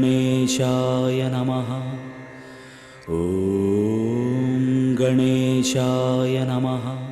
गणेशाय नमः। ॐ गणेशाय नमः।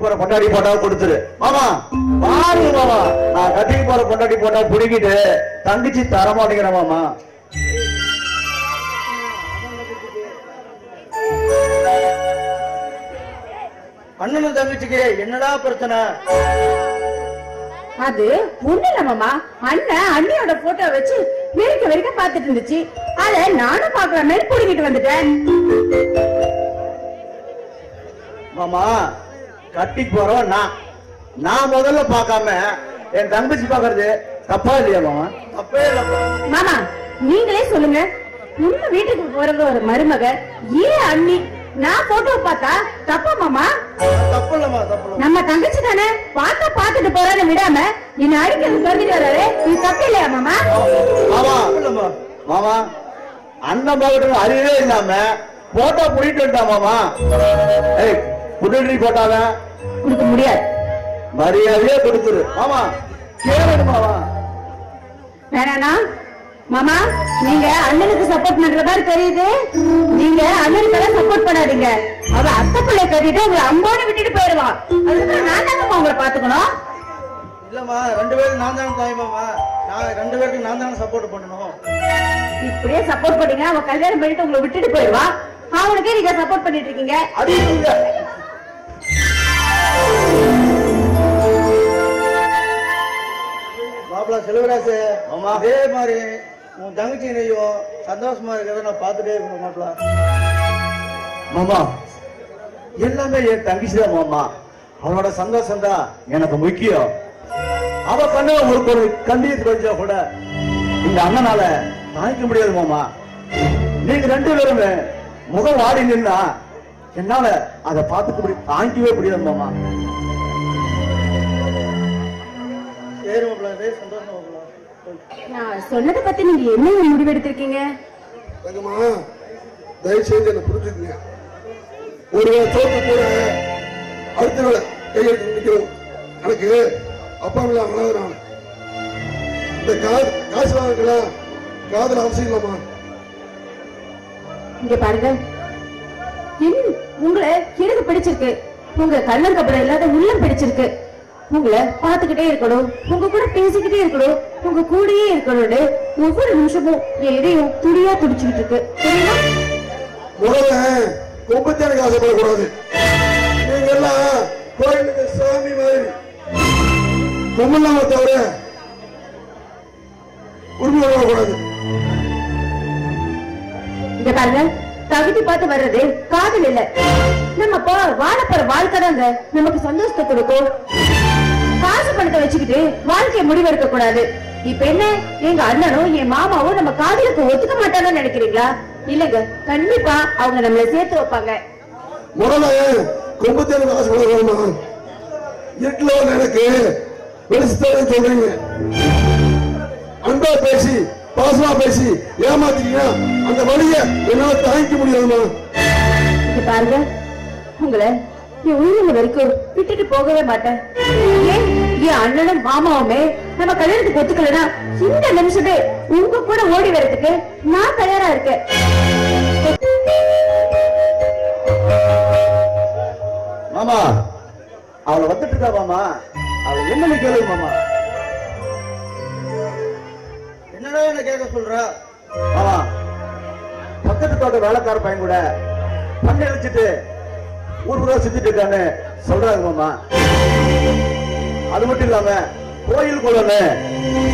போற பொண்டாடி போட்டா கொடுத்துரு மாமா. பாருங்க மாமா, நான் கட்டிக்கு போற பொண்டாடி போட்டா புடிக்கிட்டு தங்கச்சி தர மாட்டேங்கிறேன் மாமா. அண்ணனும் தங்கச்சிக்கு என்னடா பிரச்சனை? அது ஒண்ணு இல்ல மாமா. அண்ணன் அண்ணியோட போட்டோ வச்சு வரைக்கும் பாத்துட்டு இருந்துச்சு. அத நானும் பாக்குற மாதிரி புடிக்கிட்டு வந்துட்டேன். மாமா, கட்டி போறோம் நான் முதல்ல பார்க்காம என் தங்கச்சி பாக்குறது தப்பா இல்லையா மாமா? தப்பே இல்லப்பா. மாமா நீங்களே சொல்லுங்க, உங்க வீட்டுக்கு போறவங்க ஒரு மருமக ஏன் அண்ணி நான் போட்டோ பார்த்தா தப்பா மாமா? தப்பு இல்லம்மா, தப்பு இல்ல. நம்ம தங்கச்சி தானே பார்த்தா பாத்துட்டு போறான்னு விடாம இன்னும் அடிக்கிறது சொல்லிட்டு வர்றாரு. இது தப்பு இல்லையா மாமா? மாமா இல்லம்மா. மாமா, அண்ணன் பாக்கட்டு அறிவே இல்லாம போட்டோ புடிட்டு வந்தா மாமா. ஏய், புடி போட்டாவ கொடுக்க முடியாது. மரியாதையே கொடுத்துரு மாமா. கேளு மாமா. வேணாண்ணா மாமா, நீங்க அண்ணனுக்கு சப்போர்ட் பண்ற மாதிரி தெரியுது. நீங்க அண்ணனுக்கு சப்போர்ட் பண்ணாதீங்க. அவ அத்தை பிள்ளை கட்டிட்டு உங்களை அம்போடு விட்டுட்டு போயிடுவான். அதுக்கு நான் தானே உங்களை பாத்துக்கணும். இல்லம்மா, 2 பேரும் நான் தானே தாய் மாமா. நான் 2 பேருக்கு நான் தானே சப்போர்ட் பண்ணணும். இப்படியே சப்போர்ட் பண்ணீங்க அவன் கல்யாணம் பண்ணிட்டு உங்களை விட்டுட்டு போயிடுவான். அவனுக்கே நீங்க சப்போர்ட் பண்ணிட்டு இருக்கீங்க. அடிங்க மாப்பிள்ள செல்வராசு, ஆமா. அதே மாதிரி உன் தங்கச்சினையும் சந்தோஷமா இருக்கிறத நான் பார்த்துட்டே இருக்கணும் மாப்பிள்ள. மாமா, எல்லாமே என் தங்கச்சி தான் மாமா. அவளோட சந்தோஷம் தான் எனக்கு முக்கியம். அவ பண்ண ஒரு கண்ணீர் கொஞ்சம் கூட இந்த அண்ணனால தாங்கிக்க முடியாது மாமா. நீங்க 2 பேருமே முகம் வாடி நின்னா என்னால அதை பார்த்துக்க தாங்கிக்கவே முடியாது மாமா. சரி மாப்பிள்ள, அதே சந்தோஷம் மாப்பிள்ள. நான் சொன்னதை பத்தி நீங்க என்ன முடிவு எடுத்திருக்கீங்க? தங்கம்மா, தயவு செய்து என்ன புரிஞ்சுக்கங்க. ஒருவேளை தோற்று கூட அடுத்த வேலை கையெழுத்து நிற்கிறோம். எனக்கு அப்பா மேல அழகுறான். இந்த காசு வாங்கலாம் காதல் அவசியம் இல்லம்மா. இங்க பாருங்க, உங்களை எனக்கு பிடிச்சிருக்கு. உங்க கண்ணன் கபடம் இல்லாத உள்ளம் பிடிச்சிருக்கு. உங்களை பாத்துக்கிட்டே இருக்கணும், உங்க கூட பேசிக்கிட்டே இருக்கணும், உங்க கூடயே இருக்கணும்னு ஒவ்வொரு நிமிஷமும் என் இதயம் துடியா துடிச்சுக்கிட்டு இருக்கு. தெரியுமா? முதல்ல கும்பத்தேனுக்கு ஆசைப்படக்கூடாது. நீங்க எல்லாம் கோயிலுக்கு சாமி மாதிரி கும்பலாம தவிர உரிமை வரக்கூடாது. இங்க பாருங்க, தகுதி பார்த்து வர்றது காதல் இல்ல. நம்ம வாழ போற வாழ்க்கை தாங்க நமக்கு சந்தோஷத்தை கொடுக்கும். காசு பணத்தை வச்சுக்கிட்டு வாழ்க்கையை முடிவெடுக்க கூடாது. இப்ப என்ன, எங்க அண்ணனும் என் மாமாவும் நம்ம காதலுக்கு ஒத்துக்க மாட்டாங்கன்னு நினைக்கிறீங்களா? இல்லங்க, கண்டிப்பா அவங்க நம்மளை சேர்த்து வைப்பாங்க. முதல்ல கும்பத்தேனுக்கு ஆசைப்படக்கூடாதுமா. இருட்டுல எனக்கு வெளிச்சுதான் சொல்றீங்க. அன்பா பேசி பாசமா பேசி ஏமாத்தீங்கன்னா அந்த வழிய என்னால தாங்கிக்க முடியாதுமா. இங்க பாருங்க, உங்களை என் உயிரின வரைக்கும் விட்டுட்டு போகவே மாட்டேன். ஏன் என் அண்ணனும் மாமாவுமே நம்ம கல்யாணத்துக்கு ஒத்துக்கலனா இந்த நிமிஷமே உங்க கூட ஓடி வரதுக்கு நான் தயாரா இருக்கேன். மாமா, அவளை வந்துட்டு இருக்கா மாமா. அவளை என்னன்னு கேளு மாமா. என்னடா என்ன கேட்க சொல்ற? மாமா, பக்கத்து தோட்ட வேலைக்கார பையன் கூட பண்ணை வச்சுட்டு ஊர் ஊரா சுத்திட்டு இருக்கான்னு சொல்றாங்க மாமா. அது மட்டும் இல்லாம கோயில் குளம்னு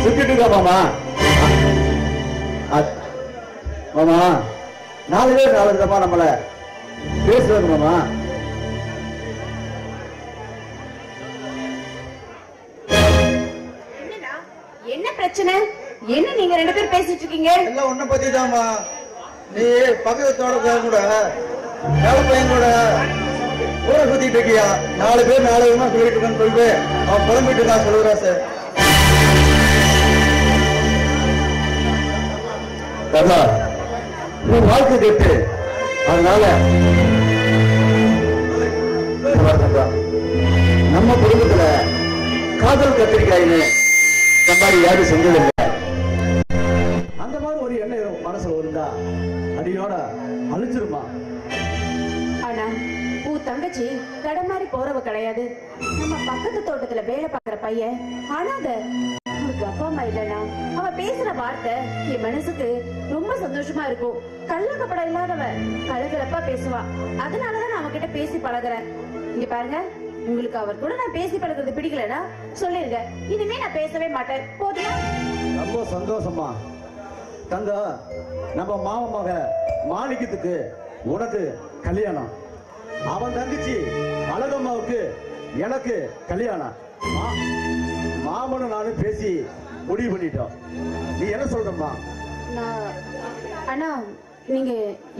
சுத்திட்டு இருக்கா மாமா. மாமா, 4 பேர் 4 விதமா நம்மள பேசுறாங்க மாமா. என்ன பிரச்சனை? என்ன நீங்க 2 பேரும் பேசிட்டு இருக்கீங்க? எல்லாம் உன்னை பத்தி தான்மா. நீ பக்கத்தோட கூட வேலை பையன் கூட ஊரை சுத்திட்டு இருக்கியா? 4 பேர் 4 விதமா சொல்லிட்டு இருக்கான்னு சொல்லிட்டு அவன் புலம்பிட்டு இருக்கான் செல்வராசு. கதா, உன் வாழ்க்கை கேட்டு அதனால நம்ம குடும்பத்துல காதல் கத்திரிக்காயின்னு இந்த மாதிரி யாரும் செஞ்சதில்லை. அந்த மாதிரி ஒரு எண்ணம் மனசுல இருந்தா அடியோட அழிச்சிருமா. ஆனா உன் தங்கச்சி தடமாறி போறவ கிடையாது. நம்ம பக்கத்து தோட்டத்துல வேலை பாக்குற பையன் அனாத. அவனுக்கு அப்பா அம்மா இல்லைன்னா அவன் பேசுற வார்த்தை என் மனசுக்கு ரொம்ப சந்தோஷமா இருக்கும். கள்ளக்கப்படம் இல்லாதவ கலகலப்பா பேசுவா. அதனாலதான் நான் அவன்கிட்ட பேசி பழகுறேன். இங்க பாருங்க, உங்களுக்கு அவர் கூட நான் பேசி பழகுறது பிடிக்கலன்னா சொல்லிருங்க. இனிமே நான் பேசவே மாட்டேன். போதுமா? ரொம்ப சந்தோஷமா தங்க. நம்ம மாமமாக மாணிக்கத்துக்கு உனக்கு கல்யாணம், அவன் தங்கச்சி அழகம்மாவுக்கு எனக்கு கல்யாணம். மாமனும் நானும் பேசி முடிவு பண்ணிட்டோம். நீ என்ன சொல்றமா? அண்ணா, நீங்க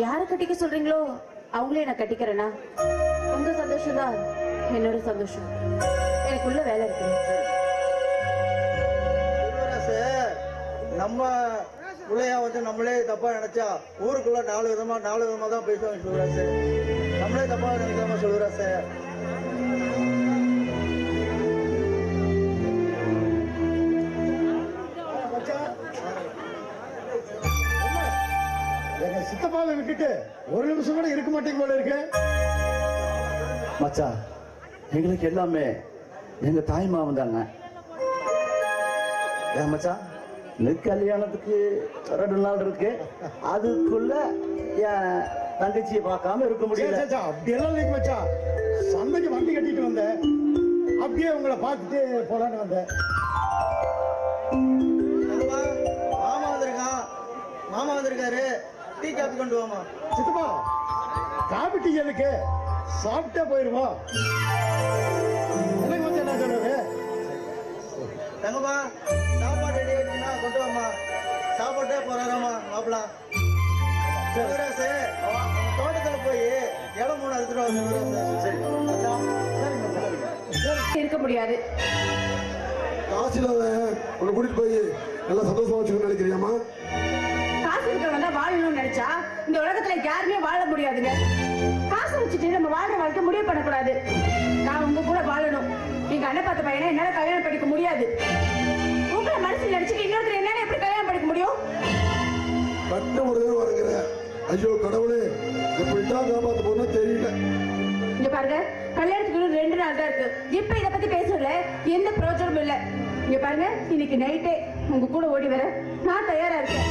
யார கட்டிக்க சொல்றீங்களோ அவங்களே நான் கட்டிக்கிறேன்னா. உங்க சந்தோஷம் தான் என்னோட சந்தோஷம். எனக்குள்ள வேலை இருக்கு. நம்ம பிள்ளையா வந்து நம்மளே தப்பா நினைச்சா ஊருக்குள்ள நாலு விதமா தான் பேசுவாங்க சொல்றாரு. நம்மளே தப்பா நினைக்காம சொல்றாரு சார். எங்க சித்தப்பாவை விட்டுட்டு ஒரு நிமிஷம் கூட இருக்க மாட்டேங்க போல இருக்கு. மச்சான், எங்களுக்கு எல்லாமே எங்க தாய் மாமன் தாங்க. ஏன் மச்சான், கல்யாணத்துக்கு 2 நாள் இருக்கு. அதுக்குள்ள என் தங்கச்சியை பார்க்காம இருக்க முடியல. அப்படி எல்லாம் இல்லைங்க மச்சான். சந்தைக்கு வண்டி கட்டிட்டு வந்தேன், அப்படியே உங்களை பார்த்துட்டு போலான்னு வந்தேன். மாமா வந்திருக்காரு, டீ காப்பி கொண்டு வாமா. சித்தப்பா, காபி டீ எனக்கு சாப்பிட்டே போயிருவோம். எனக்கு வந்து என்ன சொல்றது? தங்கம்மா, சாப்பாடு ரெடி ஆயிடுச்சுன்னா கொண்டு வாமா. சாப்பாட்டே போறாராமா மாப்பிள்ள. சிவராசு தோட்டத்துல போய் இடம் 3 எடுத்துட்டு வாங்க. சரி இருக்க முடியாது. காசில உன்னை கூட்டிட்டு போய் நல்லா சந்தோஷமா வச்சுக்கணும்னு நினைக்கிறியாமா? காசு இருக்கிறவங்க தான் வாழணும்னு நினைச்சா இந்த உலகத்துல யாருமே வாழ முடியாதுங்க. காசு வச்சுட்டு நம்ம வாழ்ற வாழ்க்கை முடிவு பண்ணக்கூடாது. நான் உங்க கூட வாழணும். எங்க அண்ணன் பார்த்த பையனை என்னால கல்யாணம் பண்ணிக்க முடியாது. உங்களை மனசுல நினைச்சுட்டு இன்னொருத்தர் என்னால எப்படி கல்யாணம் பண்ணிக்க முடியும்? கட்ட முடிவு வருங்கிற. ஐயோ கடவுளே, எப்படித்தான் காப்பாத்த போறோம் தெரியல. இங்க பாருங்க, கல்யாணத்துக்கு 2 நாள் தான் இருக்கு. இப்ப இத பத்தி பேசுறதுல எந்த பிரயோஜனமும் இல்ல. இங்க பாருங்க, இன்னைக்கு நைட்டே உங்க கூட ஓடி வர நான் தயாரா இருக்கேன்.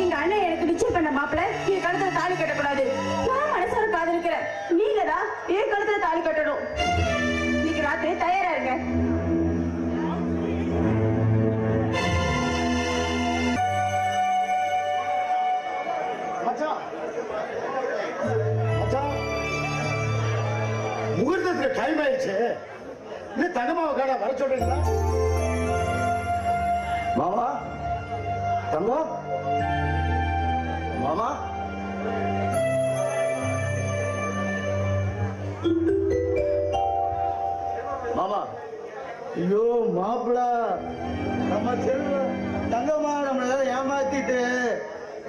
எங்க அண்ணன் எனக்கு நிச்சயம் பண்ண மாப்பிள்ள என் கழுத்துல தாலி கட்டக்கூடாது. நான் மனசார காதலிக்கிறேன். நீங்க தான் என் கழுத்துல தாலி கட்டணும். இன்னைக்கு ராத்திரி தயாரா இருங்க. முகூர்த்தத்துக்கு டைம் ஆயிடுச்சு. இன்னும் தங்கமாவை காண வர சொல்றீங்களா? மாமா, தங்கம், மாமா. மாமா, ஐயோ மாப்பிள்ள, நம்ம செல்வ தங்கம்மா நம்மள ஏமாத்திட்டு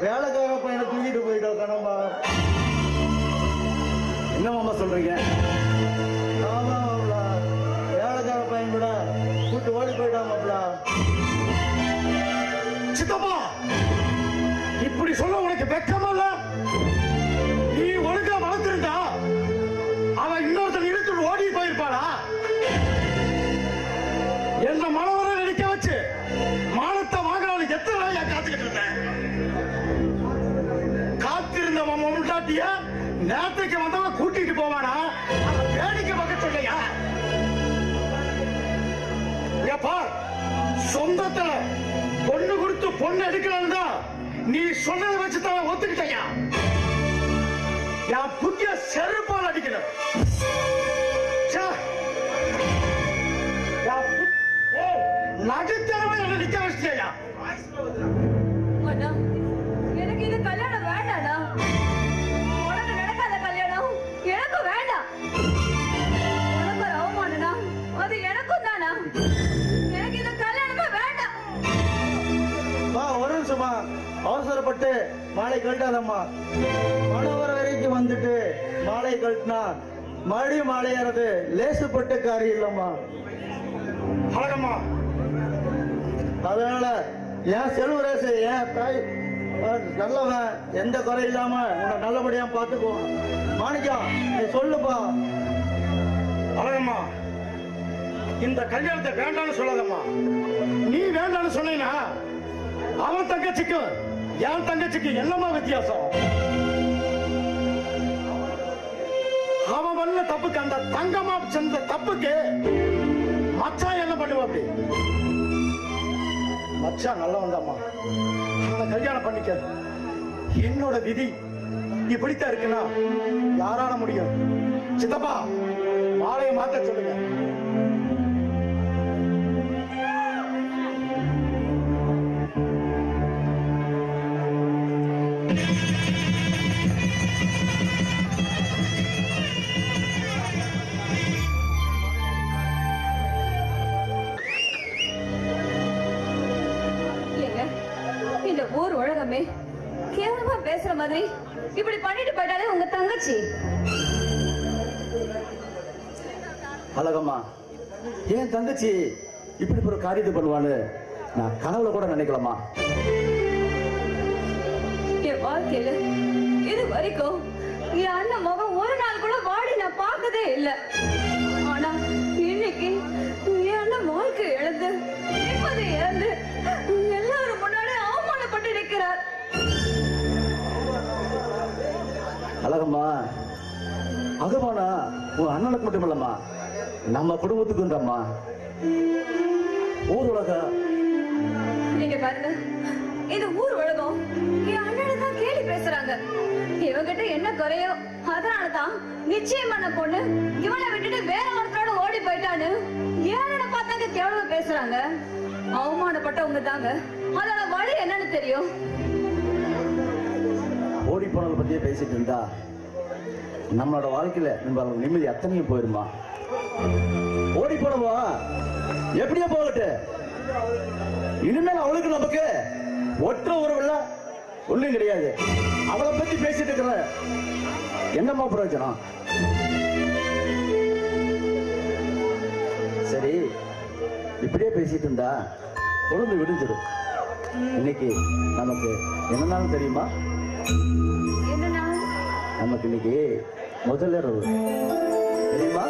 வேலைக்கார பையனை தூக்கிட்டு போயிட்டோம். கணம்மா, என்ன மாமா சொல்றீங்க? ஆமா மாப்பிள்ள, வேலைக்கார பையன் கூட கூட்டு ஓடி போயிட்டான் மாப்பிள்ள. சித்தப்பா, இப்படி சொல்ல உனக்கு வெக்கமா இல்ல? நீ ஒழுங்கா வளர்த்திருந்தா அவன் இன்னொருத்தர் இழுத்து ஓடி போயிருப்பாளா? என்ன மனவரை நினைக்க வச்சு மானத்தை வாங்கலாம். எத்தனை நாளையா காத்துக்கிட்டு இருந்தேன்? காத்திருந்த முட்டாட்டிய நேரத்துக்கு வந்தவன் கூட்டிட்டு போவானா? வேடிக்கை பார்க்க சொல்லையா? ஏப்பா, சொந்தத்துல பொண்ணு கொடுத்து பொண்ணு எடுக்கலாம்னா நீ சொன்னதை வச்சுதான் ஒத்துக்கிட்டயா? என் புத்திய செருப்பால் அடிக்கணும். நடுத்தரவை என்ன நிக்க வச்சியா? எனக்கு இது கல்யாணம் வேண்டாடா. உனக்கு நடக்காத கல்யாணம் எனக்கு வேண்டாம். உனக்கு ஒரு அவமானம்னா அது எனக்கும் தானா? எனக்கு இது கல்யாணமே வேண்டாம். ஒரு நிமிஷமா, அவசரப்பட்டு மாலை கழட்டாதம்மா. மனவர வரைக்கும் வந்துட்டு மாலை கழட்டினா மறுபடியும் மாலையானது லேசுப்பட்ட காரியம் இல்லம்மா. அழகம்மா, அதனால என் செல்வராசு, என் தாய் நல்லவன், எந்த குறை இல்லாம உன்னை நல்லபடியா பாத்துக்குவோம். மாணிக்கம், நீ சொல்லுப்பா. அழகம்மா, இந்த கல்யாணத்தை வேண்டாம்னு சொல்லாதம்மா. நீ வேண்டாம்னு சொன்னீங்கன்னா அவன் தங்கச்சிக்கு என் தங்கச்சிக்கு என்னமா வித்தியாசம்? அவன் பண்ண தப்புக்கு, அந்த தங்கமா செஞ்ச தப்புக்கு மச்சான் என்ன பண்ணுவா? அப்படி மச்சான் நல்ல வந்தாம்மா, அவனை கல்யாணம் பண்ணிக்க. என்னோட விதி இப்படித்தான் இருக்குன்னா யாரால முடியும்? சித்தப்பா, மாலையை மாத்த சொல்லுங்க. இந்த ஊர் உலகமே கேவலமா பேசுற மாதிரி இப்படி பண்ணிட்டு போயிட்டாலே உங்க தங்கச்சி. அழகம்மா, என் தங்கச்சி இப்படி ஒரு காரியத்தை பண்ணுவான்னு நான் கனவுல கூட நினைக்கலாமா? என் வாழ்க்கையில இது வரைக்கும் என் அண்ணன் முகம் ஒரு நாள் கூட வாடி நான் பார்த்ததே இல்ல. ஆனா இன்னைக்கு என் அண்ணன் வாழ்க்கை இழந்து நிம்மதி இழந்து எல்லாரும் முன்னாடி அவமானப்பட்டு நிற்கிறார். அழகம்மா, அகமானா உன் அண்ணனுக்கு மட்டும் இல்லம்மா, நம்ம குடும்பத்துக்குன்றம்மா. ஊர் உலகம் நீங்க பாருங்க, இந்த ஊர் உலகம் என் அண்ணனை தான் கேலி பேசுறாங்க. இவங்கிட்ட என்ன குறையோ அதனாலதான் நிச்சயம் பண்ண பொண்ணு இவனை விட்டுட்டு வேற ஒருத்தரோட ஓடி போயிட்டான்னு ஏன்னு பார்த்தாங்க கேவலமா பேசுறாங்க. அவமானப்பட்டவங்க தாங்க, அதோட வழி என்னன்னு தெரியும். ஓடி போனதை பத்தியே பேசிட்டு இருந்தா நம்மளோட வாழ்க்கையில நம்ம நிம்மதி அத்தனையும் போயிருமா? ஓடி போனவா எப்படியோ போகட்டு, இனிமேல் அவளுக்கு நமக்கு ஒற்ற உறவுல ஒண்ணும் கிடையாது. அவளை பத்தி பேசிட்டு இருக்கிற என்னமா பிரயோஜனம்? சரி, இப்படியே பேசிட்டு இருந்தா பொழுது விடிஞ்சிடும். இன்னைக்கு நமக்கு என்னன்னாலும் தெரியுமா? என்னன்னா நமக்கு இன்னைக்கு முதல்ல தெரியுமா?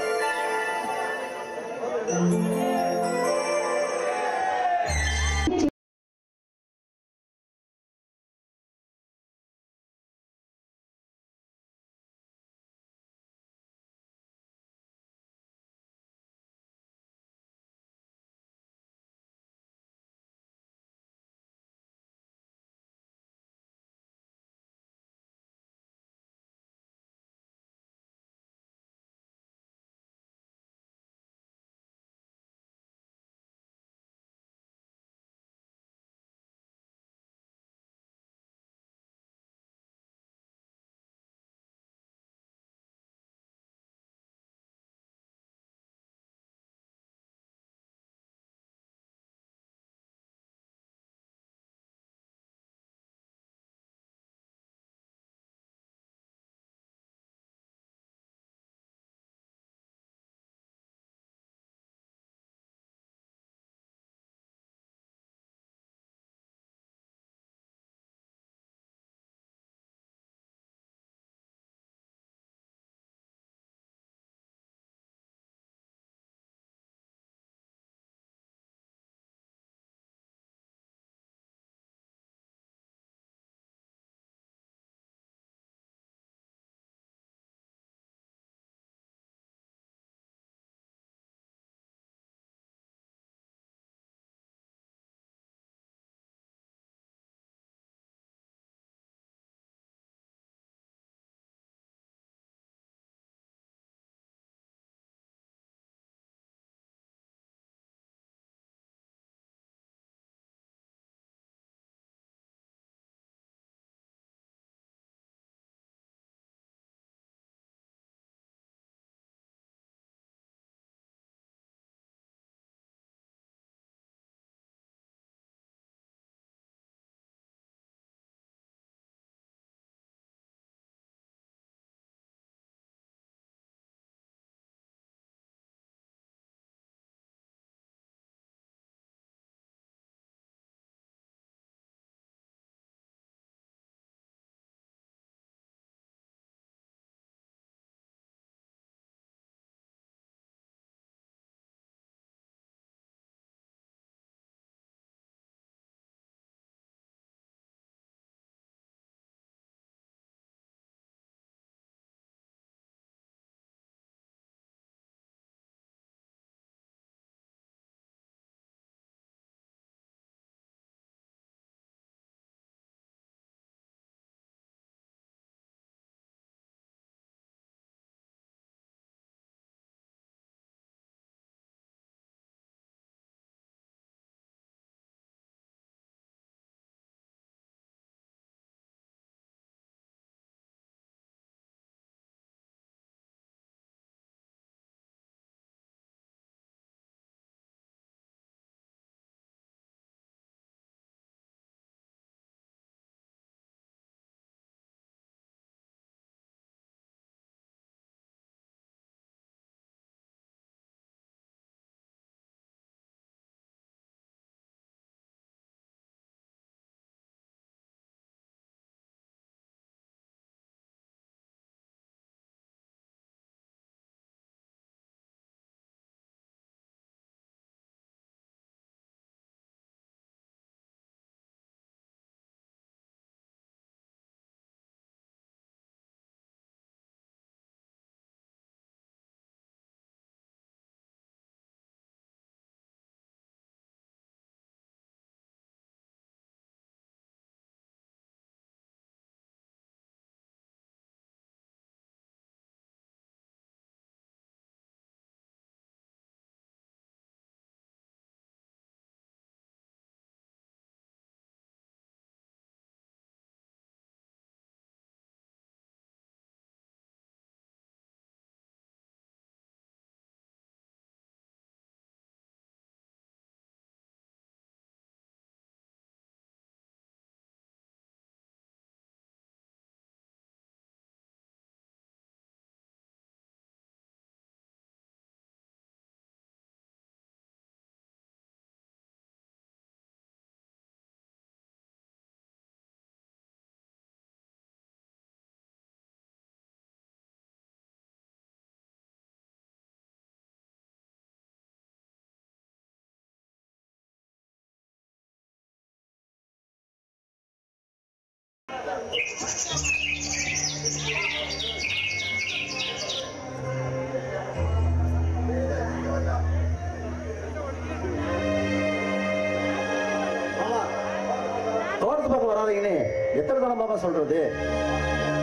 தோட்டத்து பக்கம் வராதீங்கன்னு எத்தனை தடவை மாமா சொல்றது?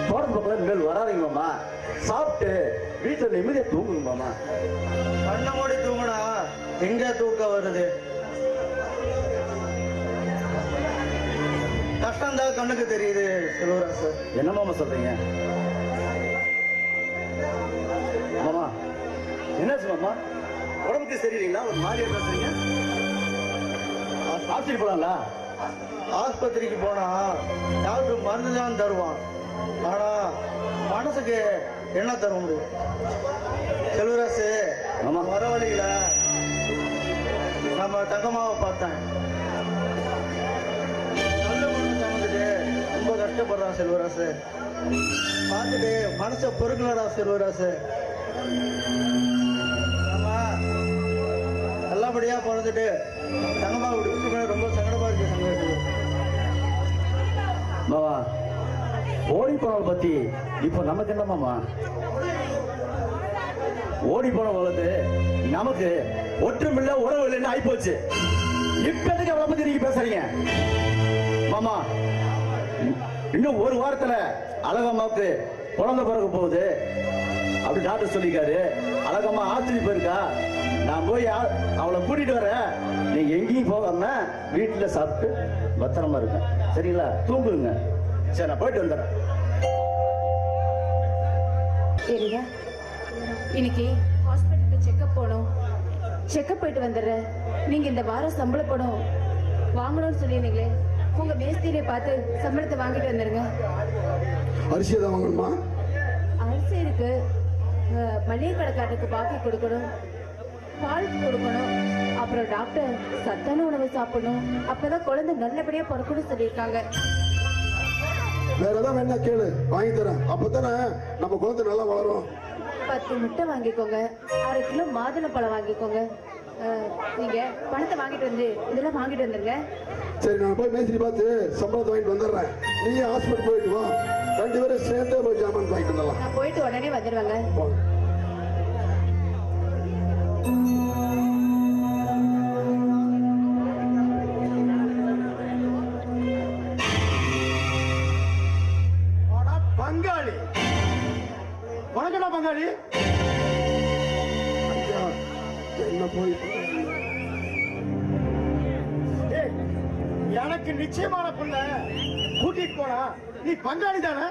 தோட்டத்து பக்கம் இனிமேல் வராதீங்க மாமா. சாப்பிட்டு வீட்டுல நிம்மதியா தூங்குங்க மாமா. கண்ண மூடி தூங்குனா எங்க தூக்கம் வருது? கஷ்டம் தான் கண்ணுக்கு தெரியுது செல்வராசு. என்ன மாமா சொல்றீங்க? மாமா என்னாச்சு மாமா? உடம்புக்கு சரியில்லைங்களா? ஒரு மாதிரியா பேசுறீங்க? ஆஸ்பத்திரி போலாம்ல? ஆஸ்பத்திரிக்கு போனா டாக்டர் மருந்து தான் தருவான். ஆனா மனசுக்கு என்ன தர முடியும்? செல்வராசு, நம்ம வர வழியில நம்ம தங்கம்மாவை பார்த்தேன். நல்ல பொண்ணு சமைச்சிட்டு ரொம்ப கஷ்டப்படுறான் செல்வராசு. பார்த்துட்டு மனசை பொறுக்கலடா செல்வராசு. நம்ம நல்லபடியா பிறந்துட்டு தங்கம்மா விட்டு ரொம்ப சங்கடமா இருக்கு சங்கத்துக்கு. மாமா ஓடி போனவளை பத்தி இப்ப நமக்கு என்ன மாமா? ஓடி போன வளர்ந்து நமக்கு ஒற்றுமில்ல உறவு இல்லைன்னு ஆயிப்போச்சு. இப்ப எதுக்கு அவளை பத்தி நீங்க பேசுறீங்க மாமா? இன்னும் ஒரு வாரத்துல அழகம்மாவுக்கு குழந்தை பிறகு போகுது அப்படி டாக்டர் சொல்லிக்காரு. அழகம்மா ஆஸ்பத்திரி போயிருக்கா. நான் போய் அவளை கூட்டிட்டு வரேன். நீங்க எங்கேயும் போகாம வீட்டுல சாப்பிட்டு பத்திரமா இருக்க, சரிங்களா? தூங்குங்க. சரி, நான் போயிட்டு வந்துடுறேன். ஏரியா இன்னைக்கு ஹாஸ்பிட்டலுக்கு செக்அப் போனோம். செக்அப் போயிட்டு வந்துடுறேன். நீங்க இந்த வாரம் சம்பள பணம் வாங்கணும்னு சொல்லியிருந்தீங்களே, உங்க மேஸ்திரியை பார்த்து சம்பளத்தை வாங்கிட்டு வந்துருங்க. அரிசியை தான் வாங்கணுமா? அரிசி இருக்கு, மளிகை கடைக்காரருக்கு பாக்கி கொடுக்கணும், பால் கொடுக்கணும், அப்புறம் டாக்டர் சத்தான உணவு சாப்பிடணும். அப்பதான் குழந்தை நல்லபடியா பிறக்கணும்னு சொல்லியிருக்காங்க. வேற ஏதாவது வேணா கேளு, வாங்கி தரேன். அப்பதானே நம்ம குழந்தை நல்லா வளரும். 10 முட்டை வாங்கிக்கோங்க, 1/2 கிலோ மாதுளம்பழம் வாங்கிக்கோங்க. நீங்க பணத்தை வாங்கிட்டு வந்து இதெல்லாம் வாங்கிட்டு வந்துருங்க. சரி, நான் போய் மேஸ்திரி பார்த்து சம்பளத்தை வாங்கிட்டு வந்துடுறேன். நீ ஹாஸ்பிட்டல் போயிட்டு வா. 2 பேரும் சேர்ந்தே போய் ஜாமான் வாங்கிட்டு வந்துடலாம். நான் போயிட்டு உடனே வந்துடுவாங்க. பங்காளி வணக்கம்டா பங்காளி. என்ன போய் எனக்கு நிச்சயமான புள்ள கூட்டிட்டு போனா நீ பங்காளி தானே?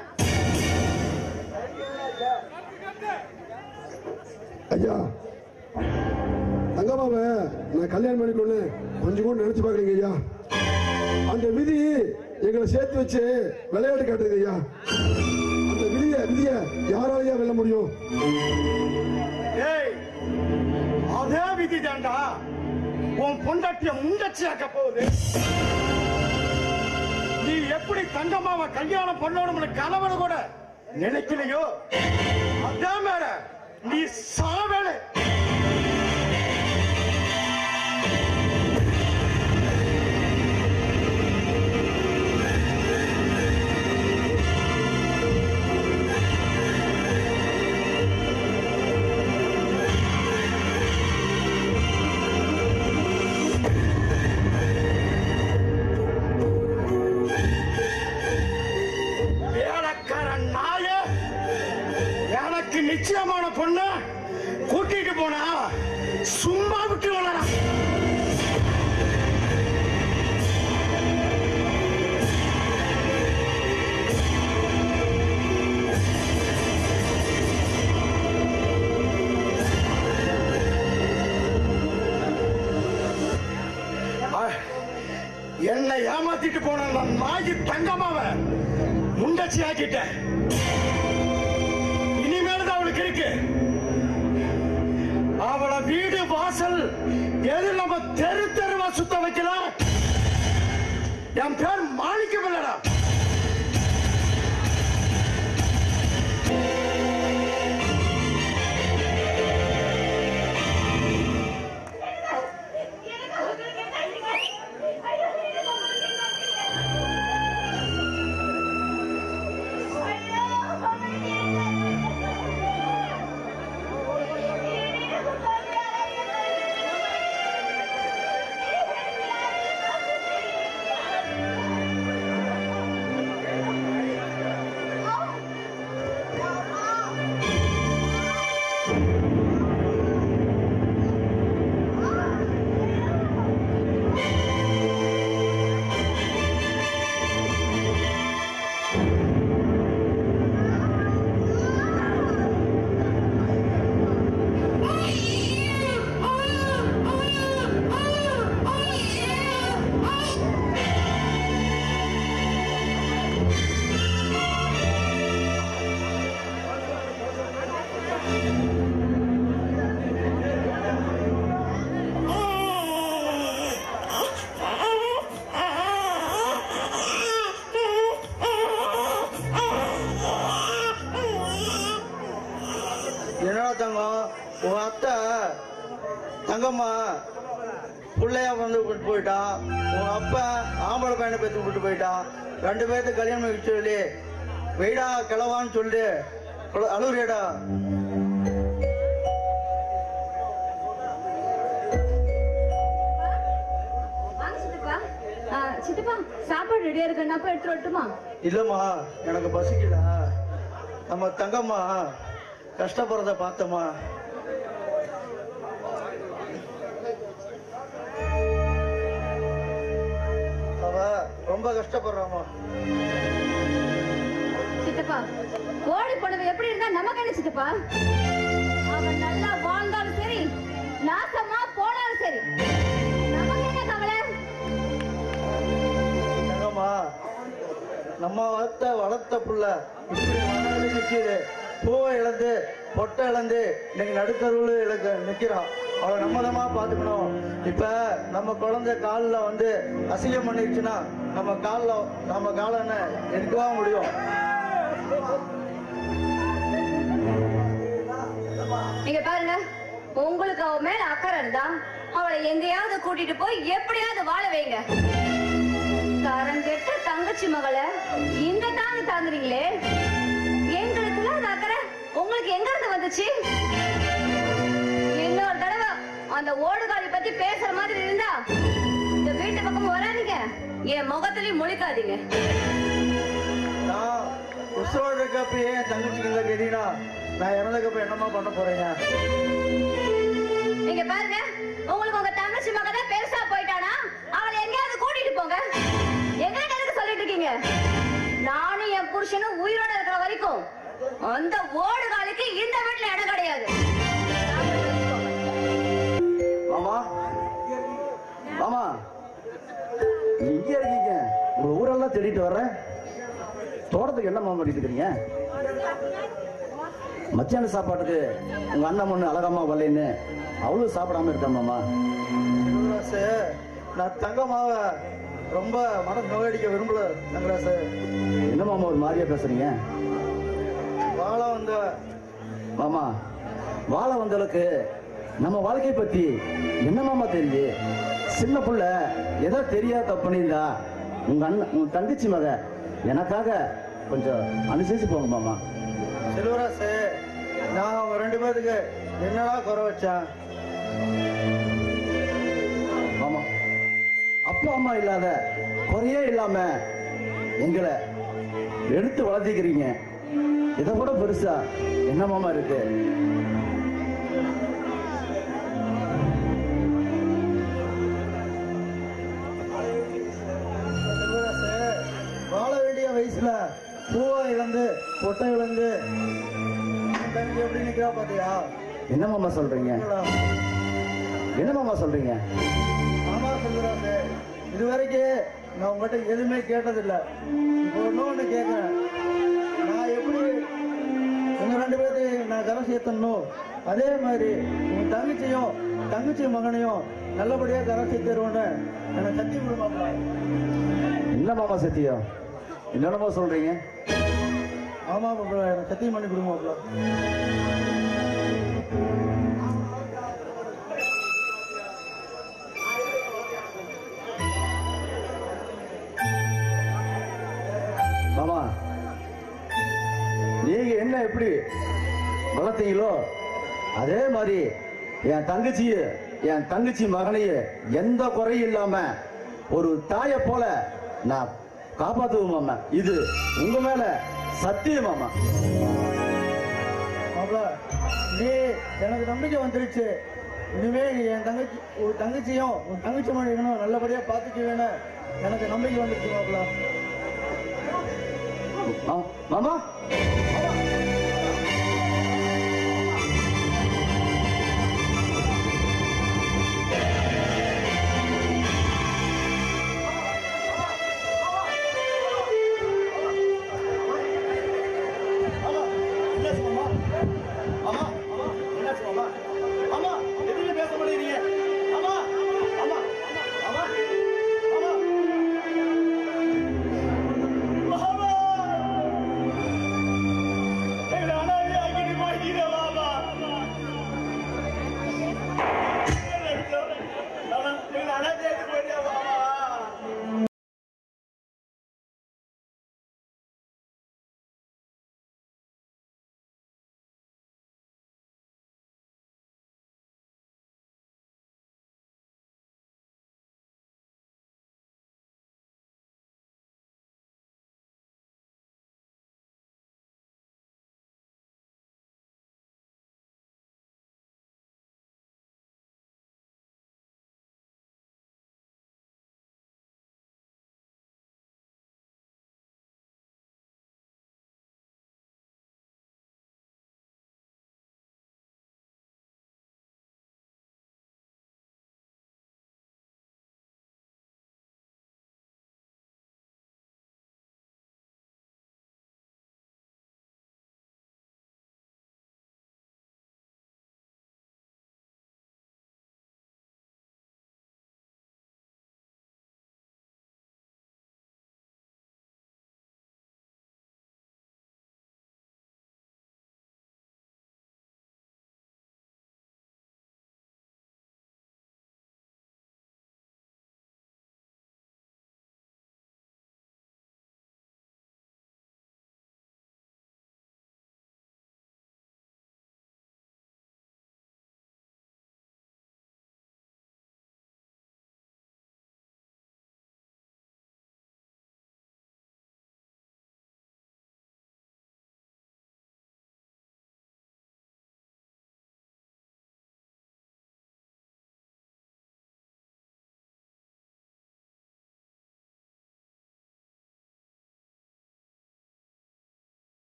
ஐயா, தங்கம்மாவை நான் கல்யாணம் பண்ணிக்கொண்டு கொஞ்சம் கூட நினைச்சு பாக்குறீங்க ஐயா. அந்த விதி எங்களை சேர்த்து வச்சு விளையாட்டு காட்டுது ஐயா. அந்த விதிய யாராலையா வெல்ல முடியும்? அதே விதி தாண்டா உன் பொண்டாட்டிய முண்டச்சியாக்க போகுது. நீ எப்படி தங்கம்மாவை கல்யாணம் பண்ணணும்னு கனவுல கூட நினைக்கலையோ, அதே மேல நீ சாவல. நிச்சயமான பொண்ண கூட்டிட்டு போனா சும்மா விட்டு வளர. என்னை ஏமாத்திட்டு போன நாயி தங்கமாவ முண்டச்சி ஆக்கிட்டேன். இனிமேல் அவளுக்கு இருக்கு. அவளை வீடு வாசல் எது நம்ம தெரு தெருவா சுத்த வைக்கலாம். என் பேர் மாணிக்கம் இல்லடா. தங்கம்மா பிள்ளையா வந்து விட்டு போயிட்டான். உங்க அப்பா ஆம்பளை பையனை பேத்து விட்டு போயிட்டான். 2 பேர்த்து கல்யாணம் பண்ணி சொல்லி வெயிடா கிளவான்னு சொல்லி அழுகுறியடா. சித்தப்பா சாப்பாடு ரெடியா இருக்கு, நான் போய் எடுத்துட்டு வரட்டுமா? இல்லம்மா, எனக்கு பசிக்கல. நம்ம தங்கம்மா கஷ்டப்படுறத பார்த்தம்மா. அவ ரொம்ப கஷ்டப்படுறாமா. சித்தப்பா ஓடி போனது எப்படி இருந்தா நமக்கு என்ன சித்தப்பா? அவன் நல்லா வாழ்ந்தாலும் சரி, நாசமா போனாலும் சரி, நமக்கு என்ன கவலை? நம்ம வளர்த்த புள்ள இப்படி மணல் நிக்குது. பூவை இழந்து பொட்டை இழந்து இன்னைக்கு நடுத்தருவில் நிக்கிறான். அவளை நம்மதமா பாத்துக்கணும். இப்ப நம்ம குழந்தை காலில் வந்து அசிங்கம் பண்ணிருச்சுன்னா நம்ம காலன்னு எடுக்கவா முடியும்? நீங்க பாருங்க, உங்களுக்கு அவ மேல அக்கறை இருந்தா அவளை எங்கேயாவது கூட்டிட்டு போய் எப்படியாவது வாழ வைங்க. கெட்ட தங்கச்சி மகளை இந்த தாங்குறீங்களே, எங்களுக்கு அக்கறை உங்களுக்கு எங்க இருந்து வந்துச்சு? இன்னொரு தடவை அந்த ஓடுகாலி பத்தி பேசுற மாதிரி இருந்தா இந்த வீட்டு பக்கம் வராதீங்க, என் முகத்திலையும் முழிக்காதீங்க. நான் உசுரோடு இருக்கப்ப ஏன் தங்கச்சிங்கள கேட்டீங்கன்னா நான் இறந்தக்கப்ப என்னமா பண்ண போறேங்க? நீங்க பாருங்க, உங்களுக்கு உங்க தங்கச்சி மக தான் பெருசா போயிட்டானா அவளை எங்கேயாவது கூட்டிட்டு போங்க. எங்க எதுக்கு சொல்லிட்டு இருக்கீங்க? நானும் என் புருஷனும் உயிரோட இருக்கிற வரைக்கும் அந்த ஓடுகாலுக்கு இந்த வீட்டுல இடம் கிடையாது. மாமா மாமா இங்க இருக்கீங்க, உங்க ஊரெல்லாம் தேடிட்டு வர்றேன். தோட்டத்துக்கு என்ன மாமா பண்ணிட்டு இருக்கீங்க? மத்தியான சாப்பாட்டுக்கு உங்க அண்ணன் பொண்ணு அழகம்மா வரலன்னு அவ்வளவு சாப்பிடாம இருக்கா மாமா. நான் தங்கம்மாவை ரொம்ப மன நோயடிக்க விரும்பல தங்கராசு. என்ன மாமா ஒரு மாதிரியா பேசுறீங்க? வாழ வந்த மாமா, வாழ வந்தவளுக்கு நம்ம வாழ்க்கையை பத்தி என்ன மாமா தெரியுது? சின்ன புள்ள ஏதோ தெரியாத தப்பு பண்ணியிருந்தா உங்க தங்கச்சி மக எனக்காக கொஞ்சம் அனுசரிச்சு போங்க மாமா. செல்வராசு, நான் அவங்க 2 பேருக்கு என்னடா குறை வச்சேன்? மாமா, அப்பா அம்மா இல்லாத குறையே இல்லாம எங்களை எடுத்து வளர்த்திக்கிறீங்க. இதை கூட பெருசா என்ன மாமா இருக்கு? வாழ வேண்டிய வயசுல பூவா இழந்து பொட்டை இழந்து எப்படி நிக்கிறா பாத்தியா? என்ன மாமா சொல்றீங்க? என்ன மாமா சொல்றீங்க? ஆமா சொல்லுறாங்க. இது வரைக்கும் நான் உங்ககிட்ட எதுவுமே கேட்டதில்லை. இப்போ ஒண்ணு கேட்கிறேன். நான் எப்படி உங்க 2 பேர்த்தையும் நான் கரை சேர்த்தணும், அதே மாதிரி உங்க தங்கச்சி மகனையும் நல்லபடியா கரை சேர்த்துருவோன்னு எனக்கு சத்தியம் கொடுப்பாங்க. என்ன மாமா சத்தியம்? என்னென்னமோ சொல்றீங்க? ஆமா மாப்பிள்ள, எனக்கு சத்தியம் பண்ணி கொடுங்க மாப்பிள்ள. மாமா, நீங்க என்ன எப்படி வளர்த்தீங்களோ அதே மாதிரி என் தங்கச்சி மகனையே எந்த குறையும் இல்லாம ஒரு தாயை போல நான் காப்பாத்துவோம் மாமா. இது உங்க மேல சத்தியம் மாமா. மாப்பிள்ள, நீ எனக்கு நம்பிக்கை வந்துருச்சு. இனிமே என் தங்கச்சியும் உன் தங்கச்சி மகனும் நல்லபடியா பாத்துக்குவேன்னு எனக்கு நம்பிக்கை வந்துருச்சு மாப்பிள்ள. மாமா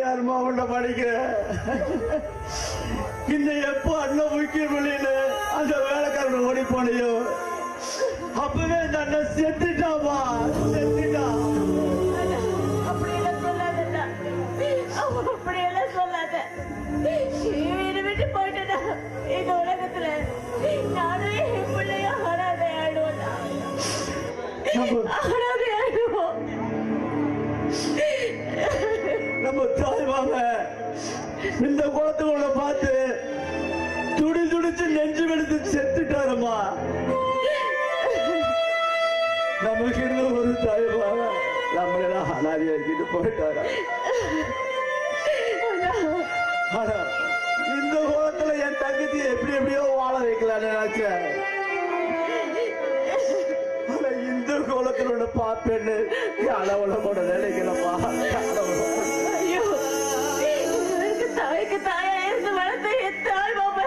யாருமா உன்ன படிக்கிறேன் இந்த எப்போ அண்ணன் முக்கிய வெளியில அந்த வேலைக்காரன் ஓடி போனையோ அப்பவே இந்த அண்ணன் செத்துட்டாமா செத்துட்டான். அப்படியெல்லாம் சொல்லாத வீடு விட்டு போயிட்டா இந்த உலகத்துல நானும் என் பிள்ளையும் அனாதை ஆயிடுவோம் நம்ம தாய்மாம இந்த குளத்துக்குள்ள பார்த்து துடி துடிச்சு நெஞ்சு வெடுத்து செத்துட்டாருமா. நமக்கு இருந்த ஒரு தாய்மாம நம்மளெல்லாம் அனாதியாக்கிட்டு போயிட்டாரா. ஆனா இந்த குளத்துல என் தங்கச்சி எப்படி எப்படியோ வாழ வைக்கலான்னு நினைச்சேன். இந்த கோலத்தில் ஒண்ணு பார்ப்பேன்னு அளவுல கூட நினைக்கலப்பா. தாய்க்கு தாயா இருந்து வளர்த்த என் தாய் மாமா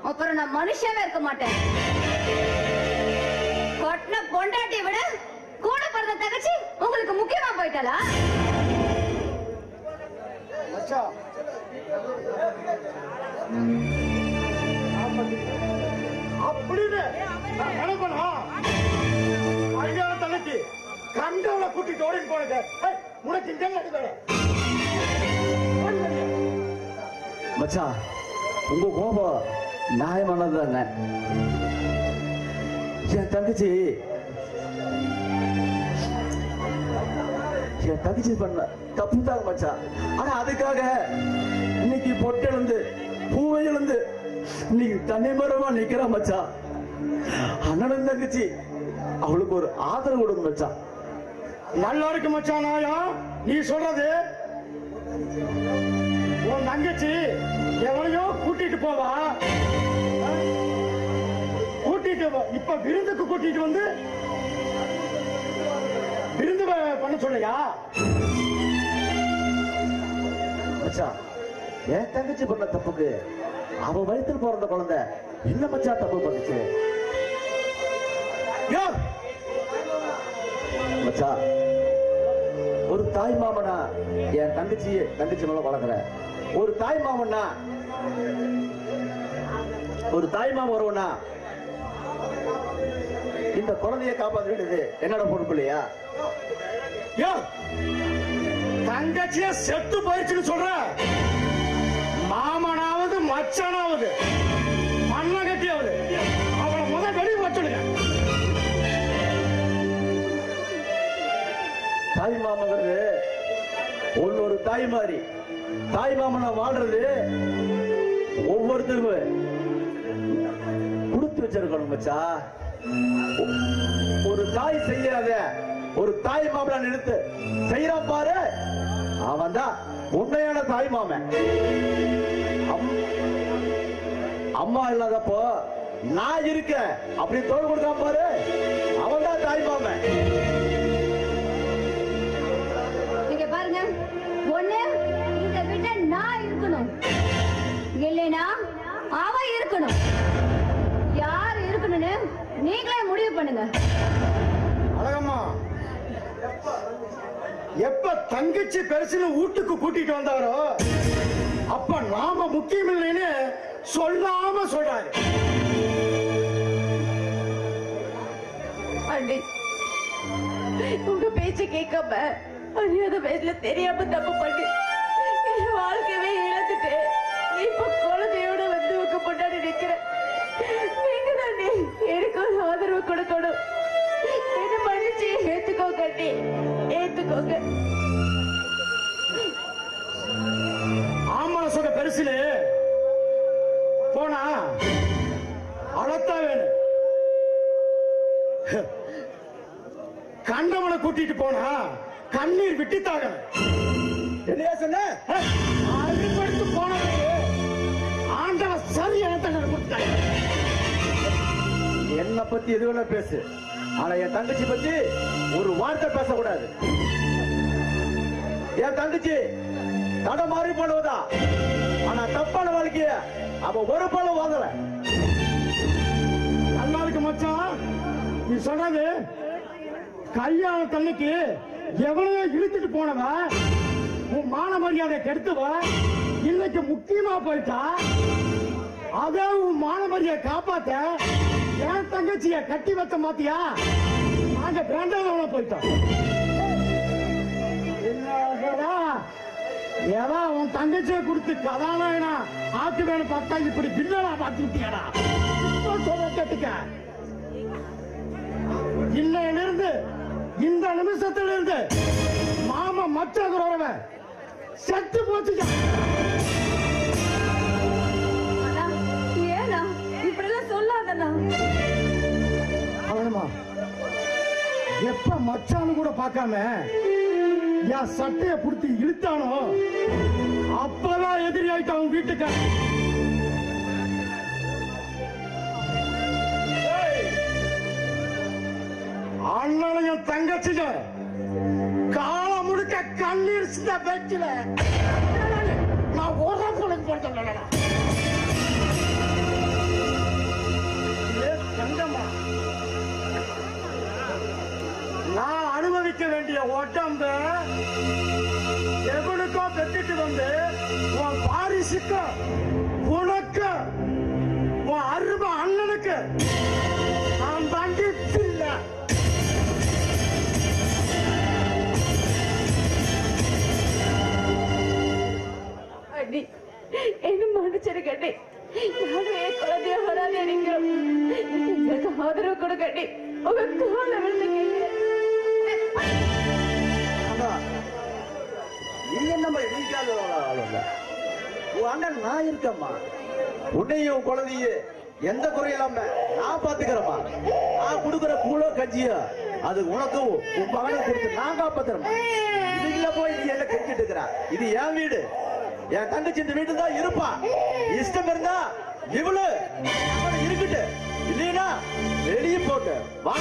அப்புறம் நான் மனுஷவே இருக்க மாட்டேன். கொட்டின பொண்டாட்டியை விட கூட பிறந்த தங்கச்சி உங்களுக்கு முக்கியமா போயிட்டாளா? அப்படின்னு தங்கச்சி கண்டவளை கூட்டிட்டு ஓடி போனது உனக்கு மச்சான், உங்க கோபம் நியாயமானது தானே. என் தங்கச்சி பண்ண தப்பு தான் மச்சான். ஆனா அதுக்காக இன்னைக்கு பொட்டெழுந்து பூவை எழுந்து இன்னைக்கு தனிமரமா நிக்கிறா மச்சான். அண்ணனும் தங்கச்சி அவளுக்கு ஒரு ஆதரவு கொடுங்க மச்சான். நல்லா இருக்கு மச்சான். நாயா நீ சொல்றது உன் தங்கச்சி எவனையோ கூட்டிட்டு போவா, கூட்டிட்டு இப்ப விருந்துக்கு கூட்டிட்டு வந்து விருந்து பண்ண சொல்லையா? மச்சான், என் தங்கச்சி பண்ண தப்புக்கு அவ வயிற்றுல பிறந்த குழந்தை என்ன மச்சான் தப்பு பண்ணுச்சு? மச்சான், ஒரு தாய் மாமனா என் தங்கச்சி மேல வளர்க்குற ஒரு தாய் மாமன்னா, ஒரு தாய் மாமன் வருவனா இந்த குழந்தைய காப்பாற்ற வேண்டியது என்னோட பொறுப்பு இல்லையா? தங்கச்சிய செத்து போயிடுச்சுன்னு சொல்ற, மாமனாவது மச்சானாவது மண்ண கட்டியாவது அவளை முதல் வெளியே வச்சுடுங்க. தாய் மாமங்கிறது ஒரு தாய் மாதிரி. தாய் மாமனா வாழ்றது ஒவ்வொருத்தருக்கும் கொடுத்து வச்சிருக்கணும் மச்சா. ஒரு தாய் செய்யாத ஒரு தாய் மாமனா நிறுத்து செய்யறான் பாரு, அவன் தான் உண்மையான தாய் மாமன். அம்மா இல்லாதப்போ நான் இருக்க அப்படி தோல் கொடுக்காம பாரு, அவன் தான் தாய் மாமன். இல்லைனா அவ இருக்கணும். யார் இருக்கணும்னு நீங்களே முடிவு பண்ணுங்க. அழகம்மா, எப்ப தங்கச்சி பெருசுன்னு வீட்டுக்கு கூட்டிட்டு வந்தாரோ அப்ப நாம முக்கியம் இல்லைன்னு சொல்லாம சொல்றாரு. அண்ணி, உங்க பேச்ச கேட்காம அறியாத வயசுல தெரியாம தப்பு பண்ணி என் வாழ்க்கையவே இழந்துட்டு இப்ப குழந்தையோட வந்து உங்க முன்னாடி நிக்கிறேன். நீங்க தானே எனக்கு ஒரு ஆதரவு கொடுக்கணும். என்ன மன்னிச்சு ஏத்துக்கோங்க அண்ணி, ஏத்துக்கோங்க. ஆமா சொல்ற பெருசுல போனா அழத்தான் வேணும். கண்டவனை கூட்டிட்டு போனா கண்ணீர் விட்டுத்தாக. என்னையா சொன்ன? அறுபடுத்து போனதுக்கு ஆண்டவன் சரியான தண்டனை கொடுத்தாங்க. என்ன பத்தி எது வேணா பேசு, ஆனா என் தங்கச்சி பத்தி ஒரு வார்த்தை பேசக்கூடாது. என் தங்கச்சி தட மாறி பண்ணுவதா, ஆனா தப்பான வாழ்க்கைய அவ ஒரு பழம் வாங்கல. நல்லாருக்கு மச்சான், நீ சொன்னது கல்யாண தண்ணிக்கு எவனையோ இழுத்துட்டு போனவ உன் மான மரியாதை கெடுத்துவ இன்னைக்கு முக்கியமா போயிட்டா. அதே உன் மான மரியாதை காப்பாத்த என் தங்கச்சிய கட்டி வச்ச மாத்தியா நாங்க வேண்டாம் போயிட்டோம். ஏதா உன் தங்கச்சியை கொடுத்து கதாநாயனா ஆக்கு வேணும் பார்த்தா இப்படி பின்னலா பார்த்து விட்டியாடா. சொல்ல கேட்டுக்க, இன்னையிலிருந்து இந்த நிமிஷத்திலிருந்து மாமா மற்ற உறவை செத்து போச்சு. ஏனா இப்படி எல்லாம் சொல்லாதண்ணா. அவனுமா எப்ப மச்சானு கூட பார்க்காம என் சட்டைய புடித்து இழுத்தானோ அப்பதான் எதிரி ஆயிட்டான் வீட்டுக்கு. அண்ணனையும் தங்கச்சில கால முழுக்க கண்ணீர் சிந்த பேச்சில நான் ஒரு பொழுது போட்டேன். தங்கம்மா, நான் அனுபவிக்க வேண்டிய உடம்பு எவனுக்கோ பெற்றுட்டு வந்து உன் பாரிசுக்கு உனக்கு உன் அருமை அண்ணனுக்கு நான் தண்டிப்பில்ல. அண்ணி, என்ன மன்னிச்சிருக்க அண்ணி. நானும் என் குழந்தைய வராதே நிக்கிறோம். எங்களுக்கு ஆதரவு கொடுக்க அண்ணி. உங்க கால விழுந்து கேட்கிறேன். நீ என்னம்மா நீக்காத உன் அண்ணன் நான் இருக்கம்மா. உன்னையும் குழந்தைய எந்த குறையில்லாம நான் பாத்துக்கிறேம்மா. நான் கொடுக்குற கூழோ கஞ்சியோ அது உனக்கும் உன் மகனும் கொடுத்து நான் காப்பாத்துறேம்மா. இதுல போய் நீ என்ன கெஞ்சிட்டு இருக்கிற? இது என் வீடு. என் தங்கச்சி இந்த வீட்டு தான் இருப்பா. இஷ்டம் இருந்தா இவ்வளவு இருக்கட்டு, இல்லையா வெளியே போட்டு வா.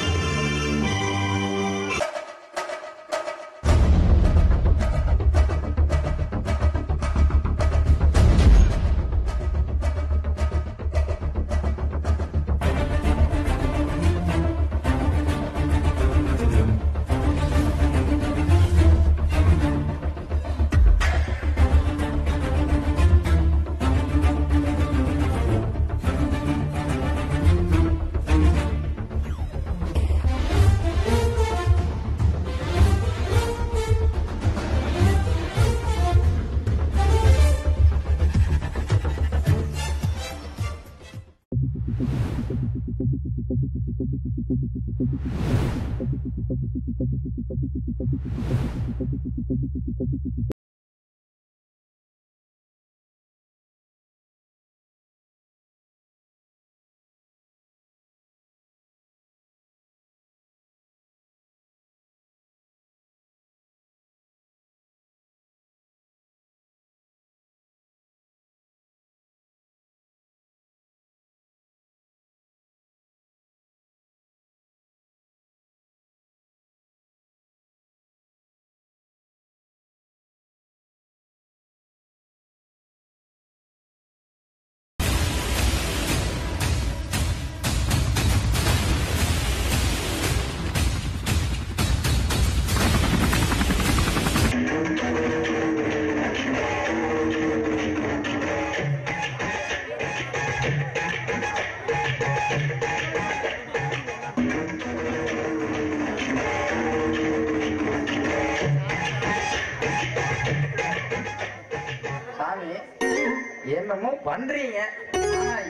என்னமோ பண்றீங்க,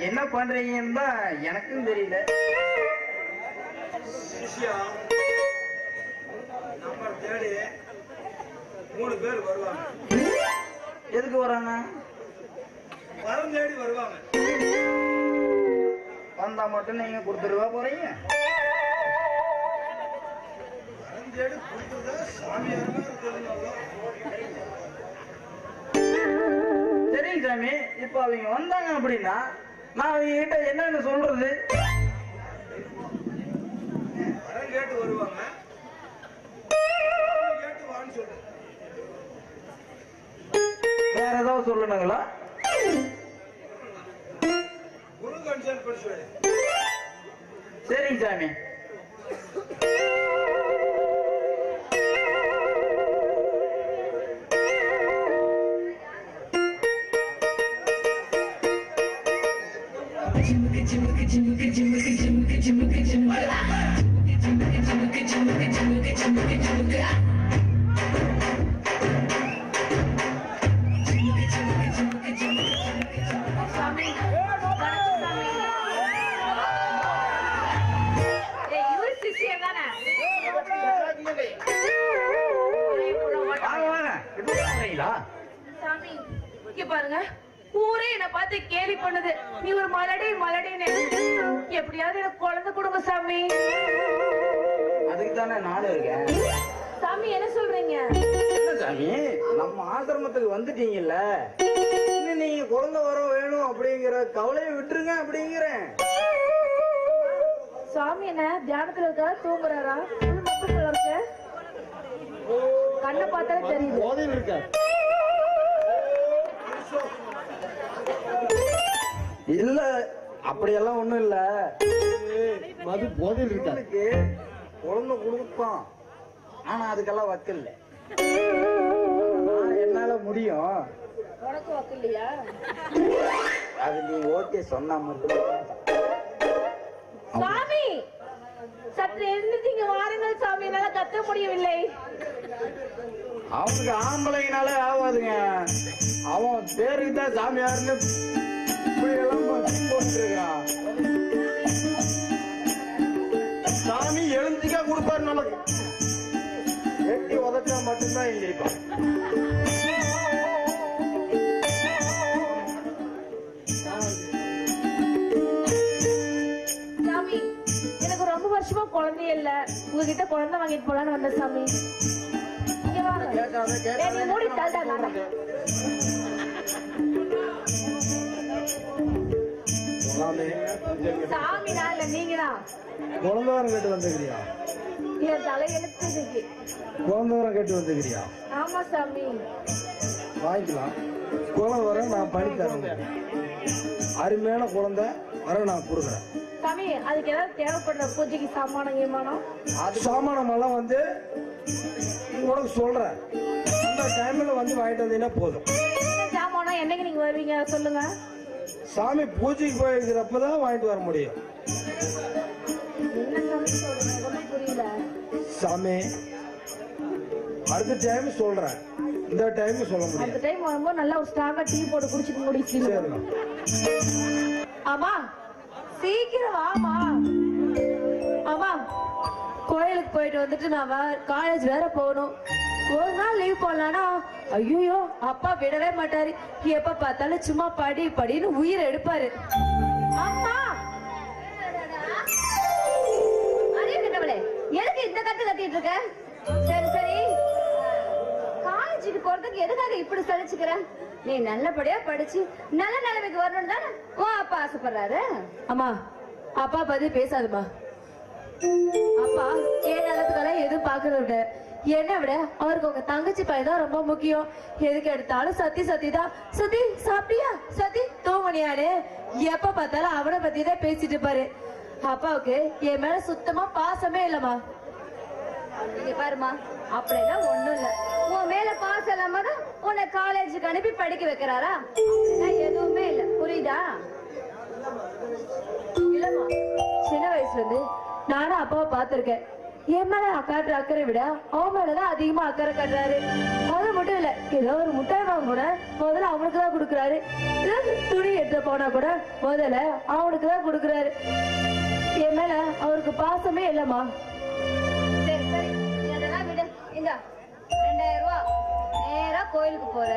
என்ன பண்றீங்கன்னு தான் எனக்கும் தெரியல. நம்ம தேடி 3 பேர் வருவாங்க. எதுக்கு வராங்க? வரம் தேடி வருவாங்க. வந்தா மட்டும் நீங்க கொடுத்துருவா போறீங்க? வரம் தேடி கொடுத்தத சாமியாருமே சரிங்க சாமி. இப்ப அவங்க வந்தாங்க அப்படின்னா நான் அவங்க கிட்ட என்னன்னு சொல்றது? வரம் கேட்டு வருவாங்க, கேட்டு வான்னு சொல்லு. வேற ஏதாவது சொல்லணுங்களா? குரு கன்சல்ட் பண்ணி சொல்லு. சரிங்க சாமி. சாமி இங்க பாருங்க, ஊரே என்ன பார்த்து கேலி பண்ணுது. நீ ஒரு மலடி மலடின்னு. எப்படியாவது எனக்கு குழந்தை கொடுங்க சாமி. அதுக்கு தானே நானும் இருக்கேன். சாமி என்ன சொல்றீங்க? என்ன சாமி, நம்ம ஆசிரமத்துக்கு வந்துட்டீங்கல்ல, இன்னும் நீங்க குழந்தை வர வேணும் அப்படிங்கிற கவலையை விட்டுருங்க அப்படிங்கிறேன். சாமி என்ன தியானத்துல இருக்கா, தூங்குறாரா? கண்ணை பார்த்தாலே தெரியுது. போதையில் இருக்க இல்ல, அப்படியெல்லாம் ஒண்ணும் இல்ல. மது போதையில் இருக்க இவனுக்கு குழந்தை கொடுப்பான், ஆனா அதுக்கெல்லாம் வக்கில்ல. என்னால முடியும். உனக்கு வக்கு இல்லையா? அது நீ ஓகே சொன்னா மட்டும். சாமி சற்று எழுந்துட்டீங்க, வாருங்கள் சாமி. என்னால கத்த முடியவில்லை. அவனுக்கு ஆம்பளைங்கனாலே ஆகாதுங்க. அவன் பேருக்கு தான் சாமியாருன்னு இப்படி எல்லாம் போட்டு இருக்கான். சாமி எழுந்திக்கா கொடுப்பாரு நமக்கு. வெட்டி உதச்சா மட்டும்தான் எந்திரிப்பான். சாமி எனக்கு ரொம்ப வருஷமா குழந்தையே இல்ல. உங்ககிட்ட குழந்தை வாங்கிட்டு போலான்னு வந்த சாமி. இங்க வாங்க. ஏய், நீ மூடி தள்ளுடா நானா. சாமி நான் இல்ல, நீங்கதான். குழந்தை வரம் கேட்டு வந்துக்கிறியா? என் தலை எழுத்துக்கு. குழந்தை வரம் கேட்டு வந்துக்கிறியா? ஆமா சாமி. வாங்கிக்கலாம். குழந்தை வரம் நான் பண்ணி தரேன். அருமையான குழந்தை வர நான் கொடுக்குறேன். சாமி அதுக்கு ஏதாவது தேவைப்படுற பூஜைக்கு சாமானம் கீமானம்? அது சாமானம் எல்லாம் வந்து உனக்கு சொல்றேன். அந்த டைம்ல வந்து வாங்கிட்டு வந்தீங்கன்னா போதும். என்ன சாமானம், என்னைக்கு நீங்க வருவீங்க சொல்லுங்க. சாமி பூஜைக்கு போயிருக்கிறப்பதான் வாங்கிட்டு வர முடியும். என்ன சாமி சொல்றீங்க, ஒண்ணும் புரியல. சாமி அடுத்த டைம் சொல்றேன், இந்த டைம் சொல்ல அந்த முடியும். டைம் வரும்போது நல்லா ஒரு ஸ்ட்ராங்கா டீ போட்டு குடிச்சிட்டு முடிச்சு. ஆமா சீக்கிரம் வாமா. ஆமா கோயிலுக்கு போயிட்டு வந்துட்டு நான் காலேஜ் வேற போகணும். ஒரு நாள் லீவ் போடலானா ஐயோ அப்பா விடவே மாட்டாரு. எப்ப பார்த்தாலும் சும்மா படி படின்னு உயிரை எடுப்பாரு. அம்மா அதே கிட்டவளே எதுக்கு இந்த கத்து கத்திட்டு இருக்க? சரி சரி, காலேஜுக்கு போறதுக்கு எதுக்காக இப்படி சலிச்சுக்கிற? நீ நல்லபடியா படிச்சு நல்ல நிலைமைக்கு வரணும் தானே உன் அப்பா ஆசைப்படுறாரு. அம்மா அப்பா பத்தி பேசாதுமா. அப்பா ஏன் நல்லதுக்கெல்லாம் எதுவும் பாக்குறத என்ன விட அவருக்கு உங்க தங்கச்சி பையன் தான் ரொம்ப முக்கியம். எதுக்கு எடுத்தாலும் சத்தி சத்தி தான். சத்தி சாப்பிட்டியா, சத்தி தூங்குனியானு எப்ப பார்த்தாலும் அவனை பத்தி தான் பேசிட்டு இருப்பாரு. அப்பாவுக்கு என் மேல சுத்தமா பாசமே இல்லம்மா. நீங்க பாருமா, அப்படியெல்லாம் ஒண்ணும் இல்ல. உன் மேல பாசம் இல்லாம தான் உன்னை காலேஜுக்கு அனுப்பி படிக்க வைக்கிறாரா? எதுவுமே இல்ல, புரியுதா? இல்லம்மா, சின்ன வயசுல இருந்து நானும் அப்பாவை பாத்திருக்கேன். என் மேல காட்டுற அக்கறை விட அவன் மேலதான் அதிகமா அக்கறை காட்டுறாரு. அது மட்டும் இல்ல, ஏதோ ஒரு முட்டாய் வாங்க கூட முதல்ல அவனுக்கு தான் கொடுக்குறாரு. துணி எடுத்து போனா கூட முதல்ல அவனுக்கு தான் கொடுக்குறாரு. என் மேல அவருக்கு பாசமே இல்லம்மா. சரி சரி, நீ அதெல்லாம் விடு. இந்த 2000 ரூபா நேரா கோயிலுக்கு போற,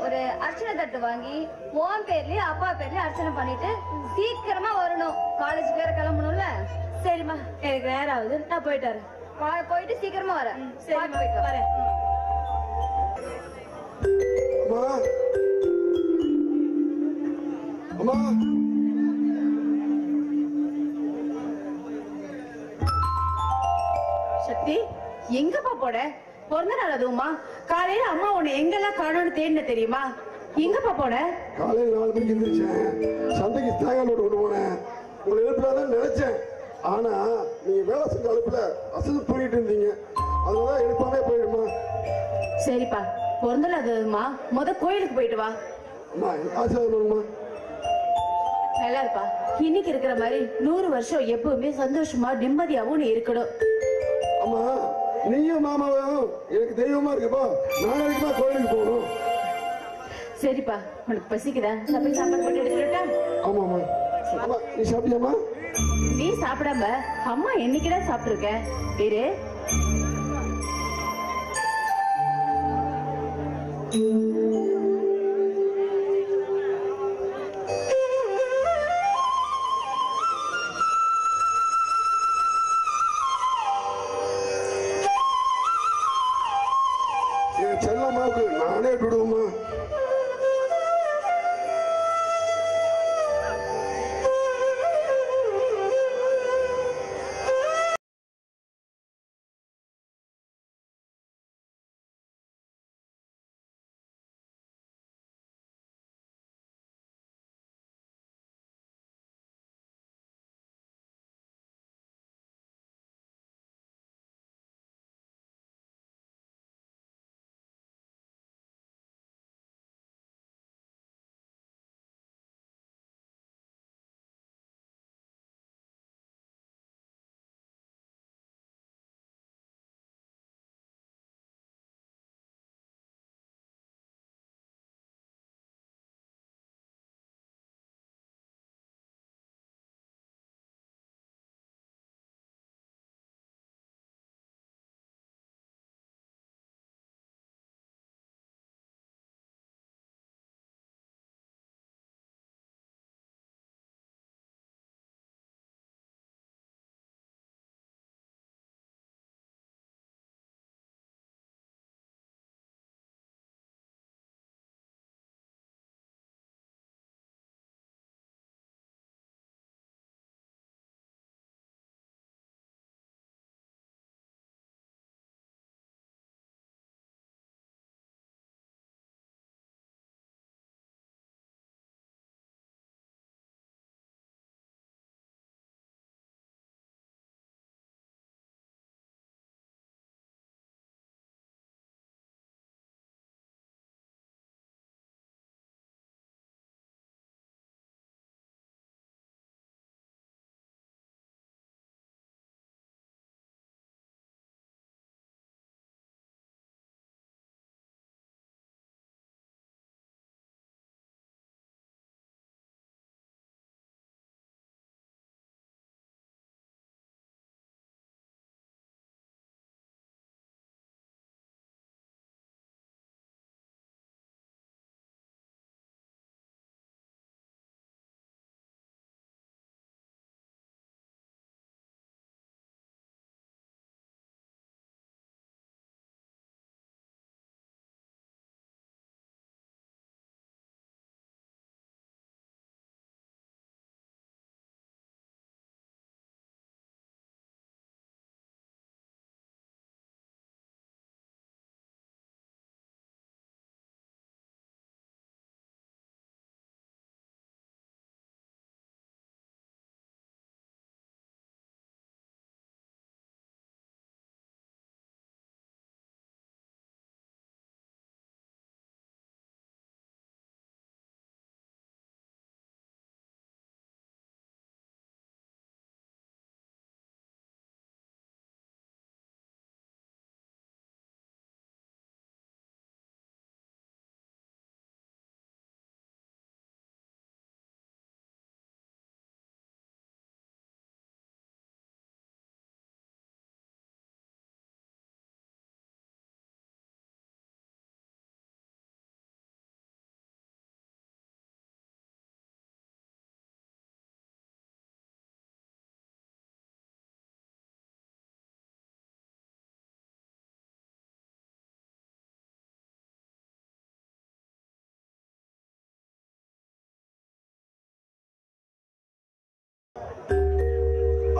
ஒரு அர்ச்சனை தட்டு வாங்கி உன் பேர்லயும் அப்பா பேர்லயும் அர்ச்சனை பண்ணிட்டு சீக்கிரமா வரணும். காலேஜுக்கு வேற கிளம்பணும்ல. சரிம்மா, எனக்கு நேரம் ஆகுது, நான் போயிட்டாரு. போயிட்டு சீக்கிரமா வர. சரி போயிட்டு வரேன். அம்மா, அம்மா, சக்தி, எங்கப்பா போட? பிறந்த நாள் அதுவுமா? காலையில அம்மா உன்னை எங்கெல்லாம் காணோம்னு தேடின தெரியுமா? எங்கப்பா போட? காலையில் 4 மணிக்கு எந்திரிச்சேன், சந்தைக்கு தேங்காய் நோட்டு கொண்டு போனேன். உங்களை எழுப்பலாதான் நினைச்சேன். ஆனா நீங்க வேலை செஞ்ச அழுப்புல அசந்து தூங்கிட்டு இருந்தீங்க. அதனால எழுப்பாமே போயிடுமா. சரிப்பா, பிறந்த நாள் அதுவுமா, கோயிலுக்கு போயிட்டு வா. அம்மா, ஆசீர்வாதம் பண்ணுமா. நல்லா இருப்பா. இன்னைக்கு இருக்கிற மாதிரி 100 வருஷம் எப்பவுமே சந்தோஷமா நிம்மதியாவும் நீ இருக்கணும். அம்மா, நீயும் மாமாவும் எனக்கு தெய்வமா இருக்குப்பா. நான் எதுக்குமா கோயிலுக்கு போகணும்? சரிப்பா, உனக்கு பசிக்குதா? நான் போய் சாப்பாடு போட்டு எடுத்துட்டா? ஆமா ஆமா. ஆமா, நீ சாப்பிட்டியாமா? நீ சாப்பிடாம அம்மா என்னைக்குதான் சாப்பிட்டு இருக்கேன். இரு. என் செல்லம்மாவுக்கு நானே விடுவோமா.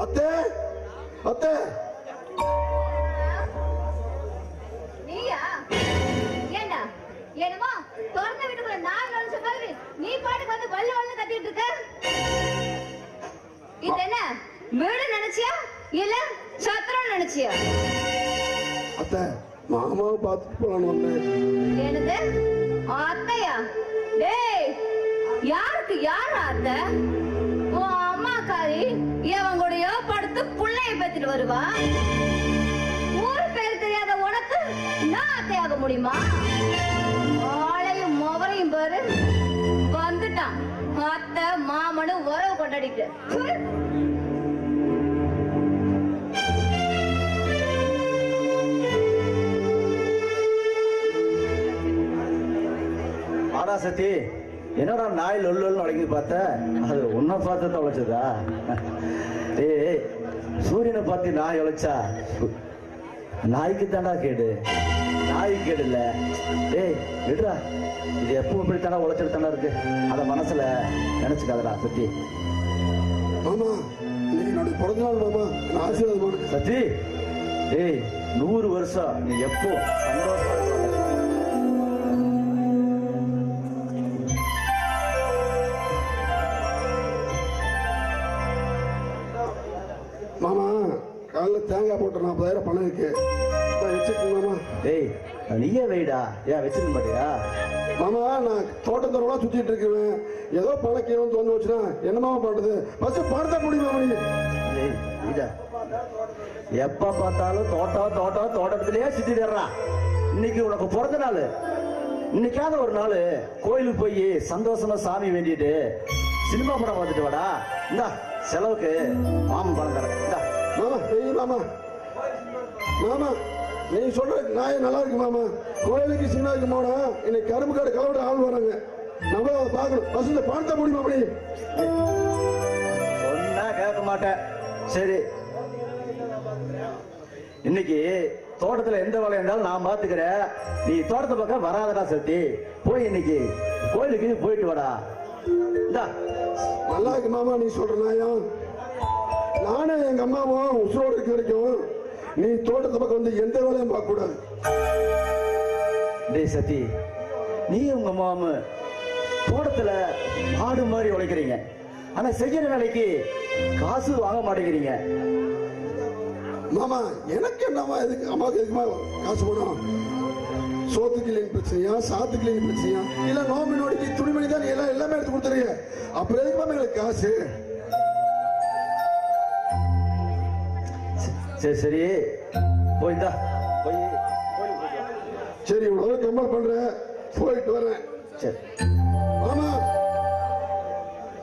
அத்தை அத்தை நீயா? ஏண்டா என்னமா திறந்த வீட்டுக்குள்ள நான் நுழைச்ச மாதிரி நீ பாட்டுக்கு வந்து வள்ளு வள்ளு கத்திட்டு இருக்க? இது என்ன வீடு நினைச்சியா இல்ல சத்திரம் நினைச்சியா? அத்தை மாமாவை பார்த்துட்டு போலான்னு வந்தேன். என்னது அத்தையா? டேய் யாருக்கு யார் அத்தை? உன் அம்மாக்காரி எவன் கூடயோ படுத்து புள்ளைய பெத்துட்டு வருவா. ஊரு பேர் தெரியாத உனக்கு நான் அத்தையாக முடியுமா? ஆளையும் முவரையும் பாரு வந்துட்டான் அத்தை மாமனு உறவு கொண்டாடிட்டு. ஆடா சத்தி, என்னடா நாய் லொல்லு அடங்கி பார்த்த? அது உன்னை பார்த்து தொலைச்சதா? ஏய், சூரியனை பார்த்து நாய் உழைச்சா நாய்க்கு தாண்டா கேடு, நாய் கேடு இல்ல. ஏய் விடுறா, இது எப்போ இப்படித்தானே உழைச்சிட்டு தானே இருக்கு. அத மனசுல நினைச்சுக்காதடா சத்தி. மாமா இன்னைக்கு என்னுடைய பிறந்த நாள் மாமா, நான் ஆசீர்வாதம் பண்ணு. சத்தி, ஏய் 100 வருஷம் நீ எப்போ சந்தோஷமா இருக்க. மாமா காலைல தேங்காய் போட்டு 40,000 பணம் இருக்கு, வச்சிருக்கேன் மாமா. டேய் நீயே வெயிடா, ஏன் வச்சிருக்க மாட்டியா? மாமா நான் தோட்டத்தோடலாம் சுத்திட்டு இருக்கிறேன், ஏதோ பணம் கீழே தோந்து வச்சுனா என்ன மாமா பண்றது? ஃபர்ஸ்ட் பணத்தை முடியுமா நீங்க? ஏய் வீடா, எப்ப பார்த்தாலும் தோட்டம் தோட்டம் தோட்டத்திலேயே சுத்திடுறா. இன்னைக்கு உனக்கு பிறந்த நாள், இன்னைக்காவது ஒரு நாள் கோயிலுக்கு போய் சந்தோஷமா சாமி வேண்டிட்டு சினிமா படம் பார்த்துட்டு வாடா. இந்தா செலவுக்கு மாமன் பணம் தரேன். இந்தா மாமா ஏய் மாமா, மாமா நீ சொல்ற நாய் நல்லா இருக்கு மாமா. கோயிலுக்கு சினிமாவுக்கு போனா இன்னைக்கு கரும்பு காடு கலவட ஆள் வராங்க, நம்ம அதை பார்க்கணும். ஃபர்ஸ்ட் இந்த பணத்தை முடியுமா அப்படி? சொன்னா கேட்க மாட்டேன். சரி, இன்னைக்கு தோட்டத்துல எந்த வேலை இருந்தாலும் நான் பாத்துக்கிறேன். நீ தோட்டத்தை பக்கம் வராதடா சத்தி. போய் இன்னைக்கு கோயிலுக்கு போயிட்டு வாடா. இந்தா நல்லா இருக்கு மாமா நீ சொல்ற நாயம். நானும் எங்க அம்மாவும் உசுரோடு இருக்க வரைக்கும் நீ தோட்டத்தை பக்கம் வந்து எந்த வேலையும் பார்க்க கூடாது. டேய் சத்தி, நீ உங்க மாமு தோட்டத்துல ஆடு மாதிரி உழைக்கிறீங்க, ஆனா செய்யற வேலைக்கு காசு வாங்க மாட்டேங்கிறீங்க. மாமா எனக்கு என்னமா எதுக்கு அம்மாவுக்கு எதுக்குமா காசு போடும்? சோத்துக்கு இல்லைன்னு பிரச்சனையா, சாத்துக்கு இல்லைன்னு பிரச்சனையா, இல்ல நோம்பு நோடிக்கு துணிமணி தான் நீ எல்லாம் எல்லாமே எடுத்து கொடுத்துறீங்க, அப்புறம் எதுக்குமா எங்களுக்கு காசு? சரி சரி போய்தா போய். சரி இவ்வளவு கம்பல் பண்றேன், போயிட்டு வரேன். சரி மாமா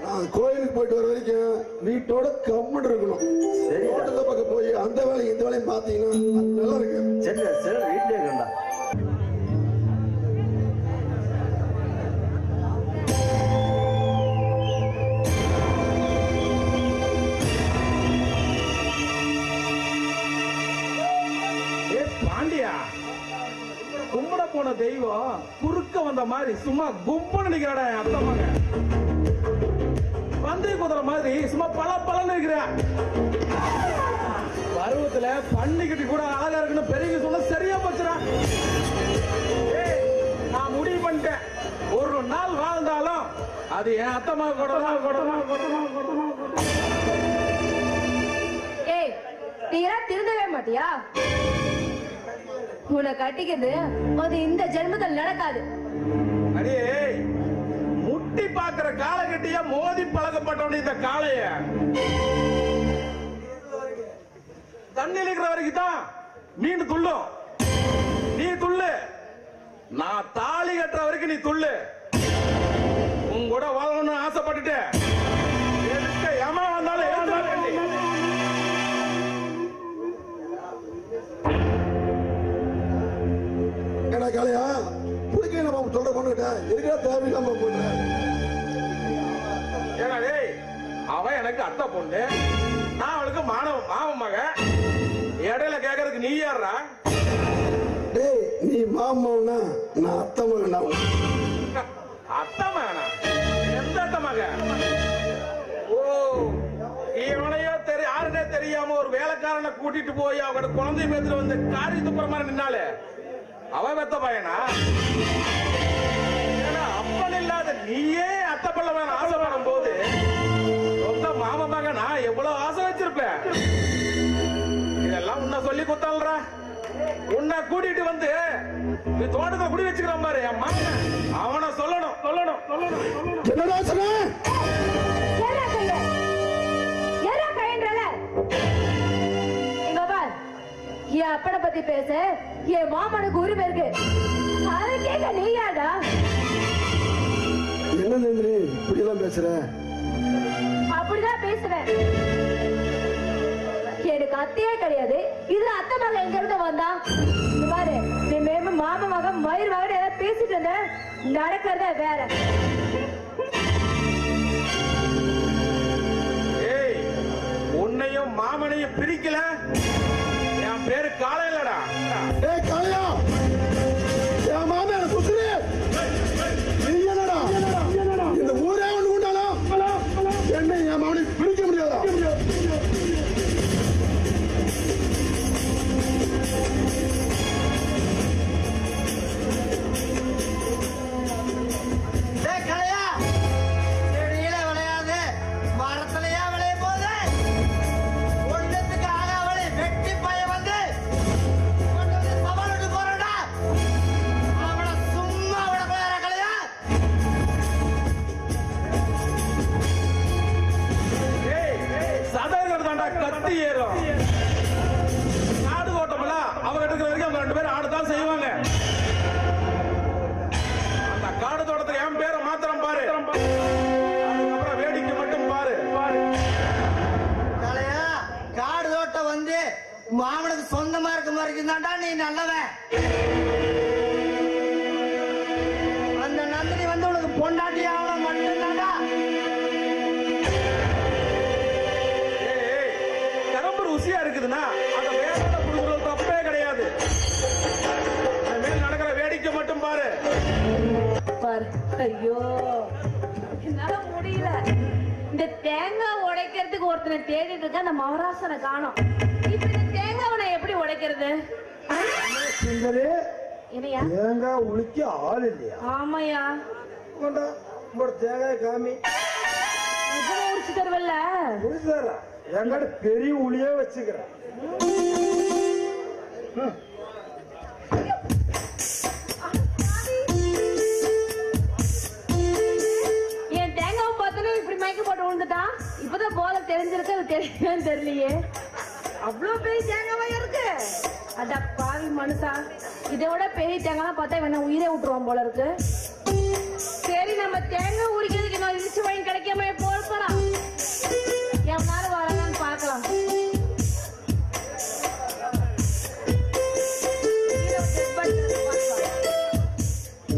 நான் கோயிலுக்கு போயிட்டு வர வரைக்கும் வீட்டோட கம்முன்னு இருக்கணும். சரி தோட்டத்தை பக்கம் போய் அந்த வேலையும் இந்த வேலையும் பாத்தீங்கன்னா நல்லா இருக்கு. சரி சரி வீட்லயே இருக்கா. பாண்டியா, கும்பிட போன தெய்வம் குறுக்க வந்த மாதிரி சும்மா கும்பன்னு நிக்கிறாடா என் அத்தை மகன். பந்தய குதிரை மாதிரி சும்மா பல பலன்னு இருக்கிற பருவத்துல பண்ணிக்கிட்டு கூட அழகா இருக்குன்னு பெரிய சொல்ல சரியா போச்சுடா. நான் முடிவு பண்ணிட்டேன், ஒரு நாள் வாழ்ந்தாலும் அது என் அத்தை மகன் கூட. ஏய் நீரா திருந்தவே மாட்டியா? உன்னை கட்டிக்கிறது அது இந்த ஜென்மத்தில் நடக்காது. அடியே முட்டி பாக்குற காலகட்டிய மோதி பழக்கப்பட்டவன் இந்த காளைய தண்ணி இருக்கிற வரைக்கும் தான் மீன் துள்ளும். நீ துள்ளு, நான் தாலி கட்டுற வரைக்கும் நீ துள்ளு. உன் கூட வாழணும்னு ஆசைப்பட்டுட்டு எதுக்க எம வந்தாலும் ஏடா காளையா, புதுக்கே நம்ம சொல்ற பொண்ணுகிட்ட எதுக்கா தேவையில்லாம போடுற? ஏன்னா டேய், அவன் எனக்கு அத்தை பொண்ணு, நான் அவளுக்கு மாமன் மகன். இடையில கேட்கறதுக்கு நீ யாரா? டேய் நீ மாமன்னா நான் அத்தை மகனா? அத்தை மகனா? எந்த அத்தை மகன்? ஓ இவனையோ யாருன்னே ஒரு வேலைக்காரனை கூட்டிட்டு போய் அவங்களோட குழந்தை பேத்துல வந்து காரி துப்புற மாதிரி நின்னாலே அவ வெத்த பையனா? அப்பன் இல்லாத நீயே அத்தை பள்ள வேணும் ஆசைப்படும் போது சொந்த மாமமாக நான் எவ்வளவு ஆசை வச்சிருப்பேன். இதெல்லாம் உன்னை சொல்லி குத்தாள்ற. உன்னை கூட்டிட்டு வந்து நீ தோட்டத்தை குடி வச்சுக்கிறான் பாரு என் மாமன், அவனை சொல்லணும் சொல்லணும் சொல்லணும் சொல்லணும். என் அப்பனை பத்தி பேச என் மாமனுக்கு உரிமை இருக்கு. அதை கேட்க நீ யாடா? என்ன நந்தினி இப்படிதான் பேசுற? அப்படிதான் பேசுறேன். எனக்கு அத்தையே கிடையாது. இதுல அத்தை மகன் எங்க இருந்து வந்தா? பாரு, நீ மேம மாமா மகன் மயிர் மகன் ஏதாவது பேசிட்டு இருந்த, நடக்கிறத வேற. ஏய், உன்னையும் மாமனையும் பிரிக்கல. என் பேரு காளையலடா. ஏய் காளையா, என் மாமன் எனக்கு குத்துரு. நீ என்னடா இந்த ஊரே ஒண்ணு கொண்டாலும் என்ன என் மாமனை பிரிக்க முடியாதா? கத்தி ஏறும். ஆடு ஓட்டம்ல அவங்க எடுக்கிற வரைக்கும் அவங்க 2 பேரும் ஆடுதான் செய்வாங்க. அந்த காடு தோட்டத்துக்கு என் பேரை மாத்திரம் பாரு, அதுக்கப்புறம் வேடிக்கை மட்டும் பாரு. காடு தோட்டம் வந்து மாமனுக்கு சொந்தமா இருக்க மாதிரி இருந்தாண்டா நீ நல்லவன். அந்த நந்தினி வந்து உனக்கு பொண்டாட்டி ஆகணும் மட்டும்தாண்டா. ருசியா இருக்குதுன்னா அந்த வேலை புடுங்குறது தப்பே கிடையாது. மேல் நடக்கிற வேடிக்கை மட்டும் பாரு. ஐயோ, என்னால முடியல. இந்த தேங்காய் உடைக்கிறதுக்கு ஒருத்தனை தேடிட்டு இருக்க, அந்த மவராசனை காணோம். இப்ப இந்த தேங்காய் நான் எப்படி உடைக்கிறது? என்னையா தேங்காய் உளிக்க ஆள் இல்லையா? ஆமாயா. தேங்காய் காமி உரிச்சு தருவல்ல? உரிச்சு தர என்கிட்ட பெரிய உளியே வச்சுக்கிறேன். என் தேங்காவை பார்த்தோன்னே இப்படி மயக்க போட்டு விழுந்துட்டான். இப்பதான் போல தெரிஞ்சிருக்கு, அது தெரியும் தெரியலையே. அவ்வளவு பெரிய தேங்காவா இருக்கு. அட பாவி மனுஷா, இதை விட பெரிய தேங்காய் பார்த்தா வேணா உயிரே விட்டுருவான் போல இருக்கு. சரி, நம்ம தேங்காய் உரிக்கிறதுக்கு இன்னும் இடிச்சு வாங்கி கிடைக்காம போறோம். எவனால வராங்கன்னு பார்க்கலாம்.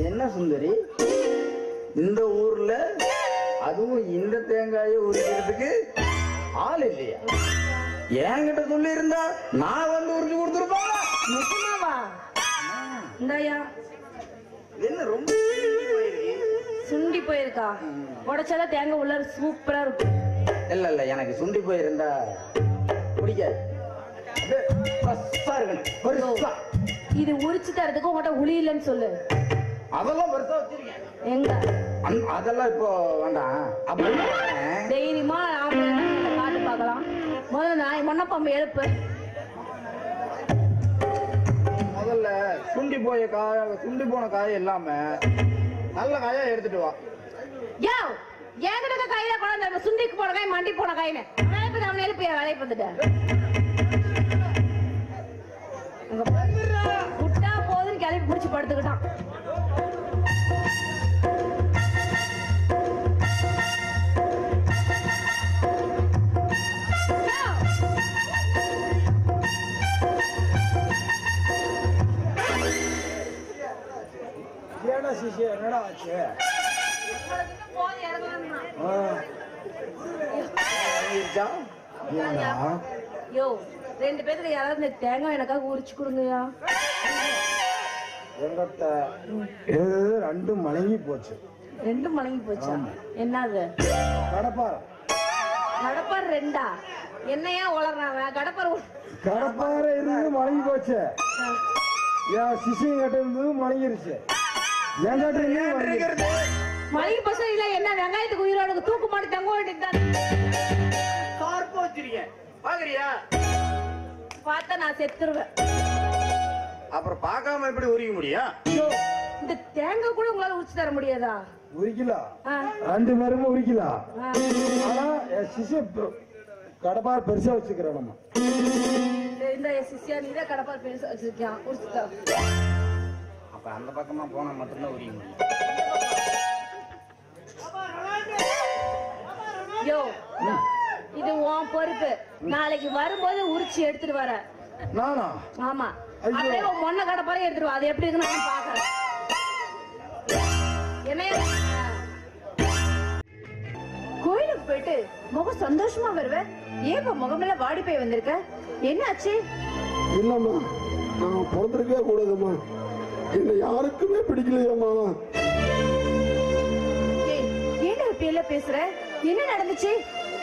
என்ன சுந்தரி, இந்த ஊர்ல அதுவும் இந்த தேங்காயை உரிக்கிறதுக்கு ஆள் இல்லையா? என்கிட்ட சொல்லி இருந்தா நான் வந்து உரிச்சு கொடுத்துருப்பாங்க. நிச்சயமாவா? இந்தாயா. என்ன ரொம்ப சுண்டி போயிருக்கா? உடைச்சால தேங்காய் உள்ள சூப்பரா இருக்கும். இல்ல இல்ல, எனக்கு சுண்டி போயிருந்தா பிடிக்காது. இது உரிச்சு தரதுக்கு உங்கள்கிட்ட உளி இல்லைன்னு சொல்லு. அதெல்லாம் பெருசா வச்சிருக்கேன். எங்க? அதெல்லாம் இப்போ வேண்டாம். தைரியமா காட்டு பார்க்கலாம். முதல்ல நான் மண்ணப்பாம்பு எழுப்பு. முதல்ல சுண்டி போன காய் இல்லாம நல்ல காயா எடுத்துட்டு வா. என்கிட்ட கையில குழந்தை சுண்டிக்கு போன காய் மண்டி போன காயின்னு அவன் எழுப்பிய வேலையை வந்துட்டேன். விட்டா போதுன்னு கிளப்பி பிடிச்சி படுத்துக்கிட்டான். ஏடா சிசி என்னடா ஆச்சு? யோ, 2 பேருக்கு யாராவது இந்த தேங்காய் எனக்காக உரிச்சு கொடுங்கயா. எங்கிட்ட 2 மடங்கி போச்சு. 2 மடங்கி போச்சா? என்னது? கடப்பார். கடப்பார் 2ஆ? என்னையா உளறாங்க கடப்பார கடப்பாறை இருந்து மடங்கி போச்சு. என் சிசியம் கட்ட இருந்தது மடங்கிருச்சு. என் கட்ட இருந்து மளிகை பசங்க இல்ல என்ன வெங்காயத்துக்கு உயிரோடு தூக்கு மாட்டி தங்க வேண்டியதுதான். கார்போ வச்சிருக்கேன் பாக்குறியா? பார்த்தா நான் செத்துருவேன். அப்புறம் பார்க்காம எப்படி உரிக்க முடியும்? இந்த தேங்காய் கூட உங்களால உரிச்சு தர முடியாதா? உரிக்கலாம், 2 பேருமே உரிக்கலாம். ஆனா என் சிசியம் கடப்பாறை பெருசா வச்சுக்கிறேன். நம்ம இந்த சிசியா நீங்க கடப்பாறை பெருசா வச்சிருக்கியா? உரிச்சுட்டா அப்ப அந்த பக்கமா போனா மட்டும்தான் உரிக்க முடியும். யோ, இது உன் பொறுப்பு. நாளைக்கு வரும்போது உரிச்சு எடுத்துட்டு வர. நானா? ஆமா, அப்படியே உன் மொன்ன கடப்பாறை எடுத்துட்டு வா. அது எப்படி இருக்குன்னு நான் பாக்குறேன். என்ன கோயிலுக்கு போயிட்டு முகம் சந்தோஷமா வருவேன். ஏன் முகமெல்லாம் வாடி போய் வந்திருக்க? என்னாச்சு? இல்லம்மா, நான் பிறந்திருக்கவே கூடாதும்மா. என்ன யாருக்குமே பிடிக்கலையம்மா. ஏன் இப்ப எல்லாம் பேசுற? என்ன நடந்துச்சு?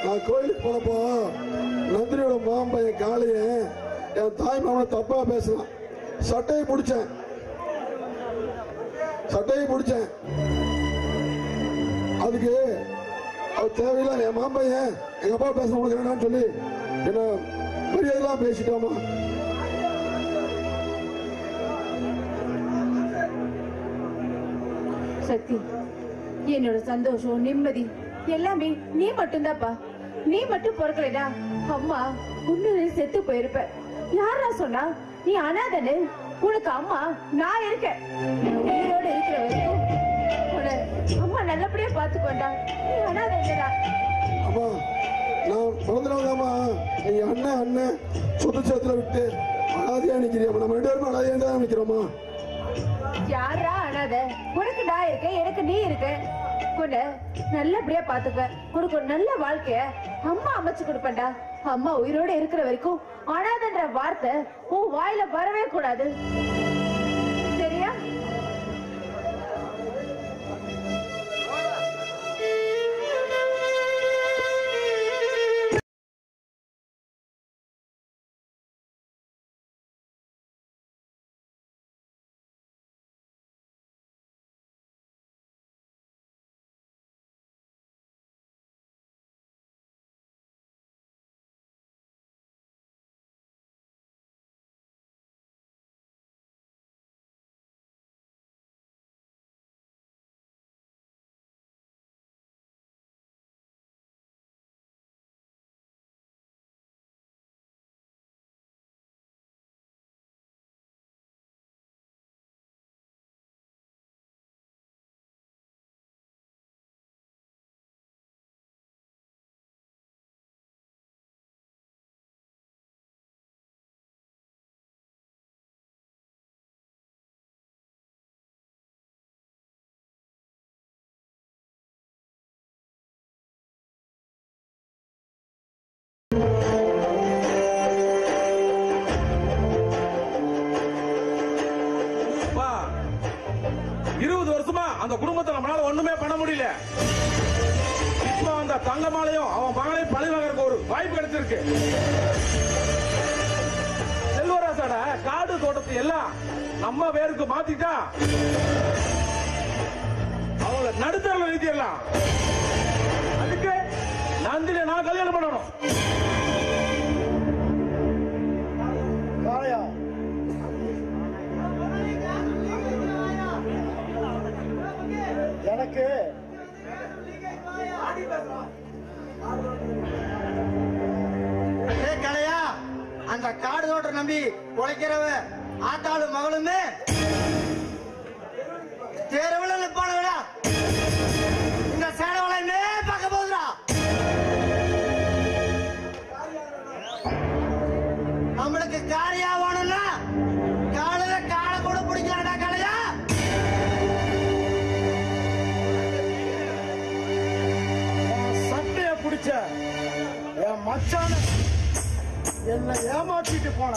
நான் கோயிலுக்கு போனப்போ நந்தினியோட மாம்பன் என் காலைய என் தாய் மாமனை தப்பா பேசினான். சட்டையை பிடிச்சேன். அதுக்கு அவ தேவையில்லை என் மாம்பையன் எங்க அப்பா பேச முடியலன்னு சொல்லி என்ன மரியாதைலாம் பேசிட்டோமா. சக்தி, என்னோட சந்தோஷம் நிம்மதி எல்லாமே நீ மட்டும்தாப்பா. நீ மட்டும் பொறுக்கலைடா அம்மா உன்ன செத்து போயிருப்ப. யாரா சொன்னா நீ அனாதனு? உனக்கு அம்மா நான் இருக்கேன். உயிரோட இருக்கிற வரைக்கும் அம்மா நல்லபடியா பாத்துக்கோண்டா. நீ அனாத இல்லடா. அம்மா, நான் பிறந்தனாதாம்மா நீ அண்ணன் சொத்து சேத்துல விட்டு அனாதையா நிக்கிறியம்மா. நம்ம 2 பேரும் அனாதையா தான் நிக்கிறோமா. யாரா அனாத? உனக்கு நான் இருக்கேன், எனக்கு நீ இருக்க. உன்னை நல்லபடியா பாத்துக்க. உனக்கு ஒரு நல்ல வாழ்க்கைய அம்மா அமைச்சு கொடுப்பேன்டா. அம்மா உயிரோட இருக்கிற வரைக்கும் அனாதன்ற வார்த்தை உன் வாயில வரவே கூடாது. சரியா? அந்த குடும்பத்தை நம்மளால ஒண்ணுமே பண்ண முடியல. இப்ப அந்த தங்கமாலையும் அவன் மகளையும் பழி வாங்கறதுக்கு ஒரு வாய்ப்பு கிடைச்சிருக்கு. செல்வராசோட காடு தோட்டத்தை எல்லாம் நம்ம பேருக்கு மாத்திட்டா அவங்கள நடுத்தரல நிறுத்திடலாம். அதுக்கு நந்தினியை நான் கல்யாணம் பண்ணணும். எனக்கு கலையா அந்த காடு தோட்ட நம்பி உழைக்கிறவ ஆத்தாளு மகளுமே தெருவில் நிற்பானுடா. இந்த சேனவளையுமே பார்க்க போதுடா. நம்மளுக்கு காரியா வேணும்னா காலையில காலை கூட பிடிக்கலாம்டா கலையா. சட்டைய பிடிச்ச என் மச்சான என்னை ஏமாற்றிட்டு போன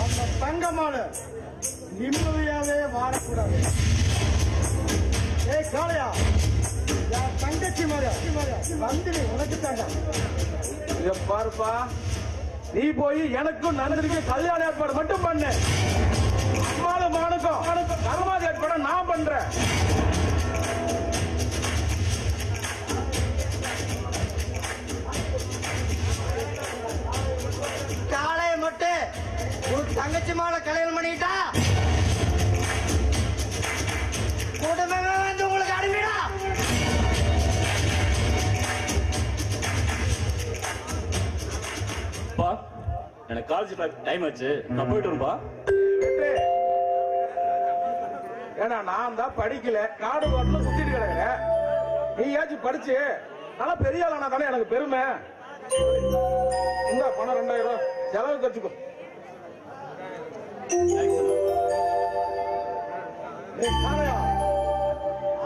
அந்த தங்கமான நிம்மதியாவே வாழக்கூடாது. ஏய் காளையா, என் தங்கச்சி மாதிரி நந்தினி உனக்கு தாங்க. இத பாருப்பா, நீ போய் எனக்கும் நந்தினிக்கு கல்யாண ஏற்பாடு மட்டும் பண்ணு. மானுக்கும் கர்மாதி ஏற்பாடு நான் பண்றேன். காலையை மட்டும் உன் தங்கச்சி மாலை கல்யாணம் பண்ணிட்டா குடும்பமே வந்து உங்களுக்கு அனுப்பிடா. எனக்கு காலேஜ் டைம் ஆச்சு, நான் போயிட்டு வரேன்பா. ஏன்னா நான் தான் படிக்கல, காடு காட்டுல சுத்திட்டு கிடக்குறேன். நீ ஏச்சு படிச்சு நல்லா பெரிய ஆளானா தானே எனக்கு பெருமை. இந்த பணம் 2000 செலவுக்கு வச்சுக்கோ.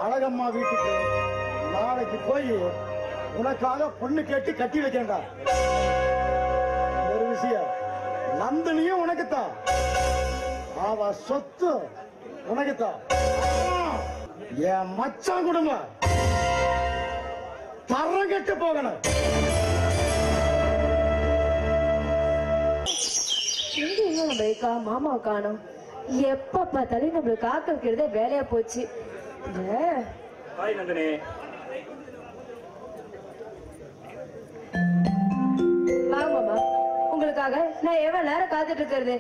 அழகம்மா வீட்டுக்கு நாளைக்கு போய் உனக்காக பொண்ணு கேட்டு கட்டி வைக்கண்டா. ஒரு விஷயம், நந்தினியும் உனக்குத்தான், அவ சொத்து உனக்குத்தான். என் மச்சான் குடும்பம் தரம் கெட்டு போகணும். நம்மளுக்கா மாமாவை காணும். எப்ப பார்த்தாலும் நம்மளுக்கு காக்க வைக்கிறதே வேலையா போச்சு. ஹாய் நந்தினி. வாங்க மாமா, உங்களுக்காக நான் எவ்வளவு நேரம் காத்துட்டு இருக்கிறது.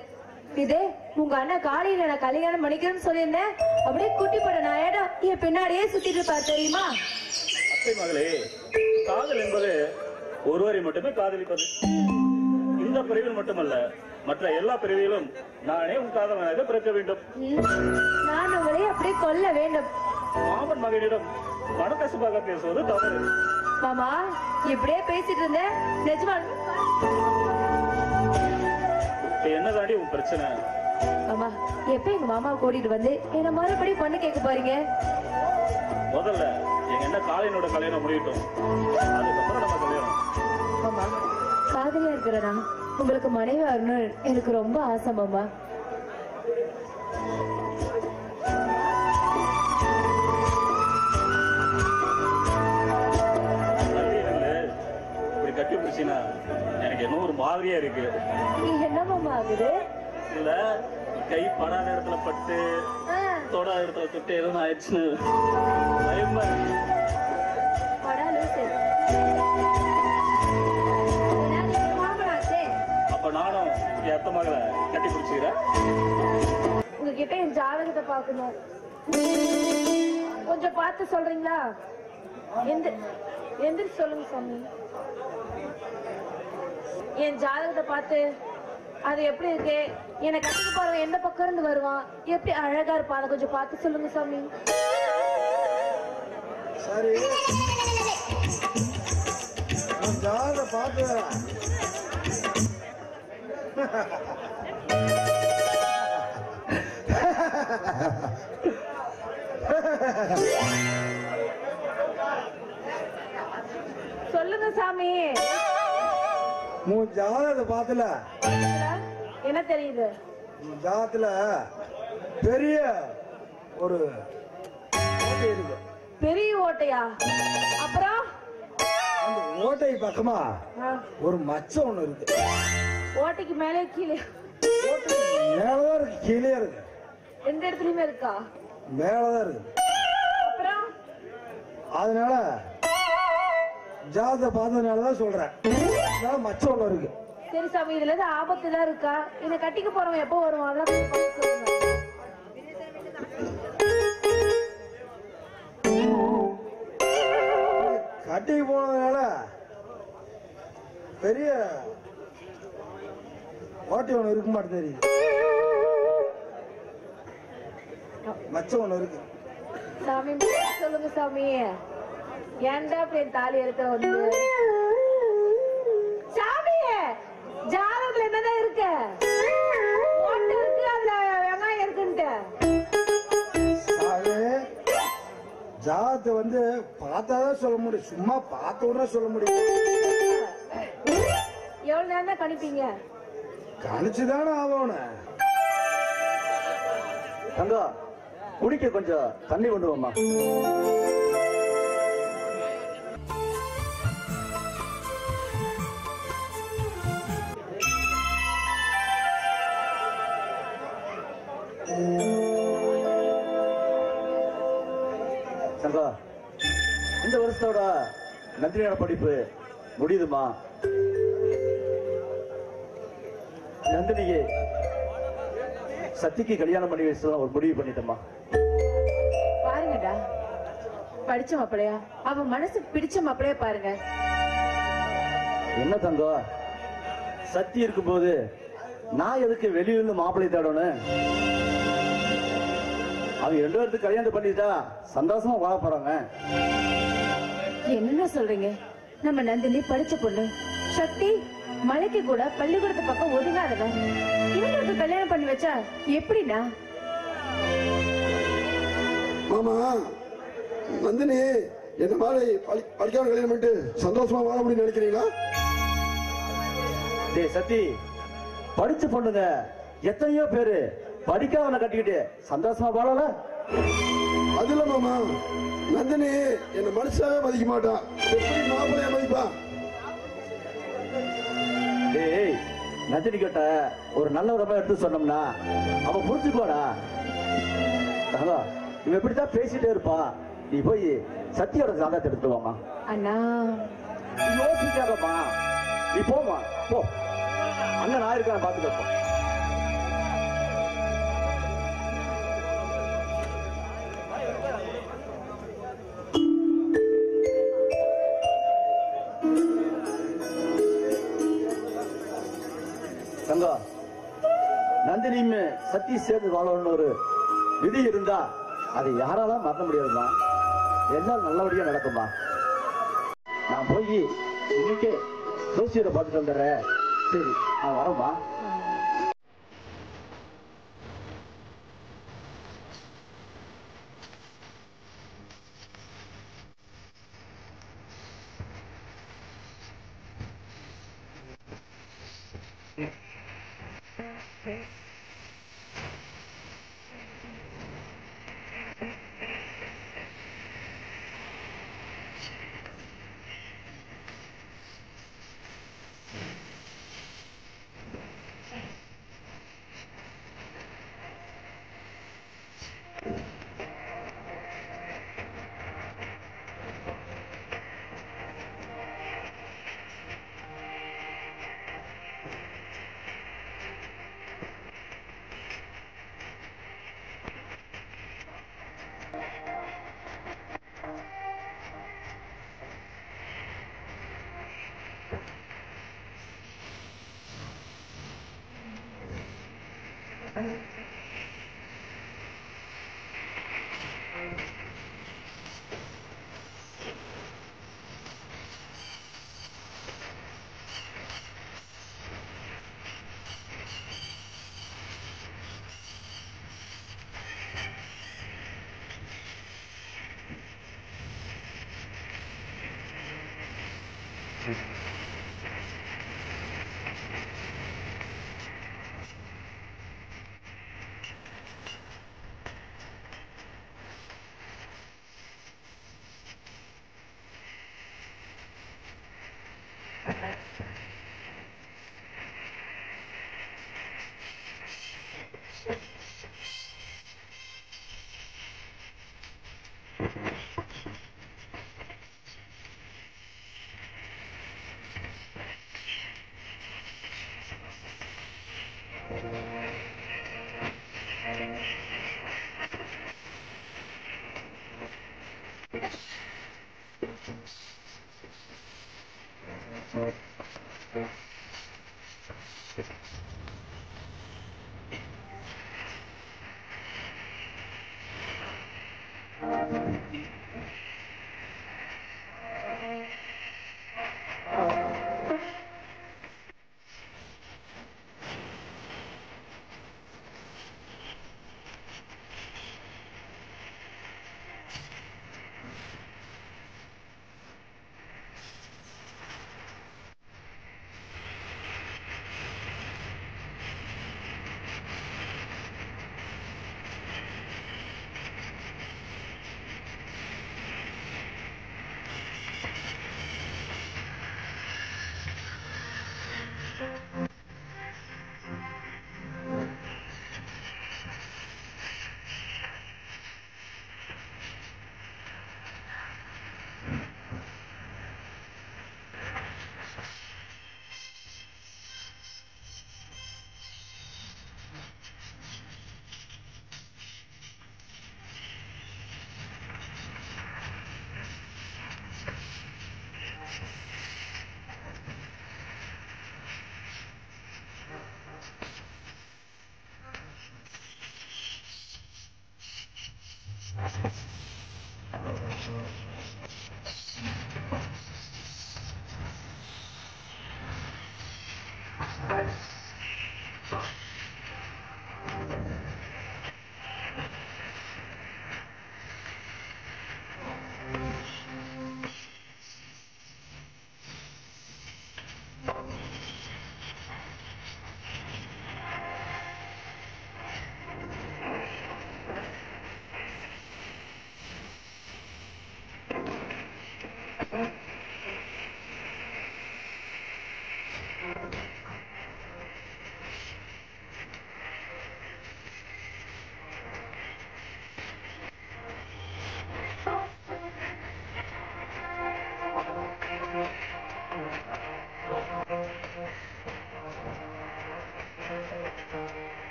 இதே உங்க அண்ணன் காலையில நான் கல்யாணம் பண்ணிக்கிறேன்னு சொல்லியிருந்தேன், அப்படியே குட்டி பட நாயடா என் பின்னாடியே சுத்திட்டு இருப்பார் தெரியுமா? அத்தை மகளே, காதல் என்பது ஒருவரை மட்டுமே காதலிப்பது. இந்த பிரிவில் மட்டுமல்ல, மற்ற எல்லா பிரிவிலும் நானே உன் காதலனாக பிறக்க வேண்டும். நான் உங்களை அப்படியே கொல்ல வேண்டும். மாமன் மகனிடம் மனக்கசப்பாக பேசுவது தவறு. மாமா இப்படியே பேசிட்டு இருந்தேன் நிஜமா. என்ன தாண்டி உன் பிரச்சனை? மாமா எப்ப எங்க மாமாவை கூட்டிட்டு வந்து என்ன மறுபடியும் பொண்ணு கேட்க போறீங்க? முதல்ல எங்க என்ன காலையினோட கல்யாணம் முடியட்டும், அதுக்கப்புறம் நம்ம கல்யாணம். மாமா காதலியா இருக்கிறனா உங்களுக்கு மனைவி வரணும் எனக்கு ரொம்ப ஆசை மாமா. இப்படி கட்டி பிடிச்சினா எனக்கு என்ன ஒரு மாதிரியா இருக்கு. என்ன மாமா ஆகுது? இல்ல கை படாத இடத்துல பட்டு தொடாத இடத்துல தொட்டு எதுவும் ஆயிடுச்சுன்னு பயமா இருக்கு. அப்ப நானும் என் அத்தை மகளை கட்டி பிடிச்சுக்கிறேன். உங்ககிட்ட என் ஜாதகத்தை பார்க்கணும், கொஞ்சம் பார்த்து சொல்றீங்களா? எந்திரிச்சு சொல்லுங்க சாமி. என் ஜாதகத்தை பார்த்து அது எப்படி இருக்கு, என்னை கட்டிக்கு போறவன் எந்த பக்கம் இருந்து வருவான், எப்படி அழகா இருப்பான், அதை கொஞ்சம் பார்த்து சொல்லுங்க சாமி. சரி, ஜாத பார்த்து சொல்லுங்க சாமி. உன் ஜாதகத்தை பார்த்துல என்ன தெரியுது? ஜாதத்துல பெரிய ஒரு ஓட்டை இருக்கு. பெரிய ஓட்டையா? அப்புறம் அந்த ஓட்டை பக்கமா ஒரு மச்சம் ஒண்ணு இருக்கு. ஓட்டைக்கு மேலே கீழே? ஓட்டை மேலதான் இருக்கு, கீழே இருக்கு. எந்த இடத்துலயுமே இருக்கா? மேலதான் இருக்கு. அப்புறம் அதனால ஜாதகத்தை பார்த்ததுனாலதான் சொல்றேன், மச்சம் ஒண்ணு இருக்கு. சரி சாமி, இதுல இருந்து ஆபத்து தான் இருக்கா? என்னை கட்டிக்க போறவன் எப்போ வருவான் அதெல்லாம் சொல்லுங்க. கட்டிக்கு போனதுனால பெரிய ஓட்டை ஒண்ணு இருக்க மாட்டேன் தெரியுது, மச்சம் ஒண்ணு இருக்கு. சாமி சொல்லுங்க சாமி, ஏன்டா அப்படி என் தாலி எடுக்கிற வந்து? சாமி ஜாதகத்துல என்னதான் இருக்கு? ஓட்டை இருக்கு, அதுல வெங்காயம் இருக்குன்ட்டு. ஜாதகத்தை வந்து பார்த்தாதான் சொல்ல முடியும், சும்மா பார்த்த உடனே சொல்ல முடியும். எவ்வளவு நேரம் தான் கணிப்பீங்க? கணிச்சுதானே ஆகணும். தங்கா குடிக்க கொஞ்சம் தண்ணி கொண்டு வாமா. நந்தினியோட படிப்பு முடியுதுமா. நந்தினிக்கு சத்திக்கு கல்யாணம் பண்ணி வச்சுதான் ஒரு முடிவு பண்ணிட்டோமா. பாருங்கடா, படிச்ச மாப்பிளையா, அவ மனசுக்கு பிடிச்ச மாப்பிளையா பாருங்க. என்ன தங்கம், சத்தி இருக்கும்போது நான் எதுக்கு வெளியிருந்து மாப்பிள்ளை தேடணும்? அவங்க 2 பேருக்கு கல்யாணம் பண்ணிட்டா சந்தோஷமா வாழ போறாங்க. என்ன சொல்றீங்க? நம்ம நந்தினி படிச்ச பொண்ணு, சக்தி மலைக்கு கூட பள்ளிக்கூடத்து பக்கம் ஒதுங்காதவன். இவங்களுக்கு கல்யாணம் பண்ணி வச்சா எப்படின்னா? மாமா, நந்தினி என்ன மாதிரி படிக்காம கல்யாணம் பண்ணிட்டு சந்தோஷமா வாழ முடியும்னு நினைக்கிறீங்களா? டேய் சத்தி, படிச்ச பொண்ணுங்க எத்தனையோ பேரு படிக்காம கட்டிக்கிட்டு சந்தோஷமா வாழல. அது இல்ல மாமா, நந்தினி என்ன மனுஷாவே மதிக்க மாட்டான், எப்படி மாப்பிள்ளைய மதிப்பா? டேய், நந்தினி கிட்ட ஒரு நல்ல விதமா எடுத்து சொன்னோம்னா அவன் புரிஞ்சுக்கோடா. இவன் எப்படித்தான் பேசிட்டே இருப்பா. நீ போய் சத்தியோட சாதத்தை எடுத்து வாமா. அண்ணா யோசிக்காதம்மா, நீ போமா போ. அண்ணன் நான் இருக்கான பாத்துக்கப்போ. தங்கா, நந்தினியுமே சத்தி சேர்ந்து வாழணும்னு ஒரு விதி இருந்தா அதை யாராலும் மாற்ற முடியாதுமா. எல்லாம் நல்லபடியா நடக்குமா. நான் போய் இன்னைக்கே ஜோசியரை பார்த்துட்டு வந்துடுறேன். சரி, நான் வரேம்மா.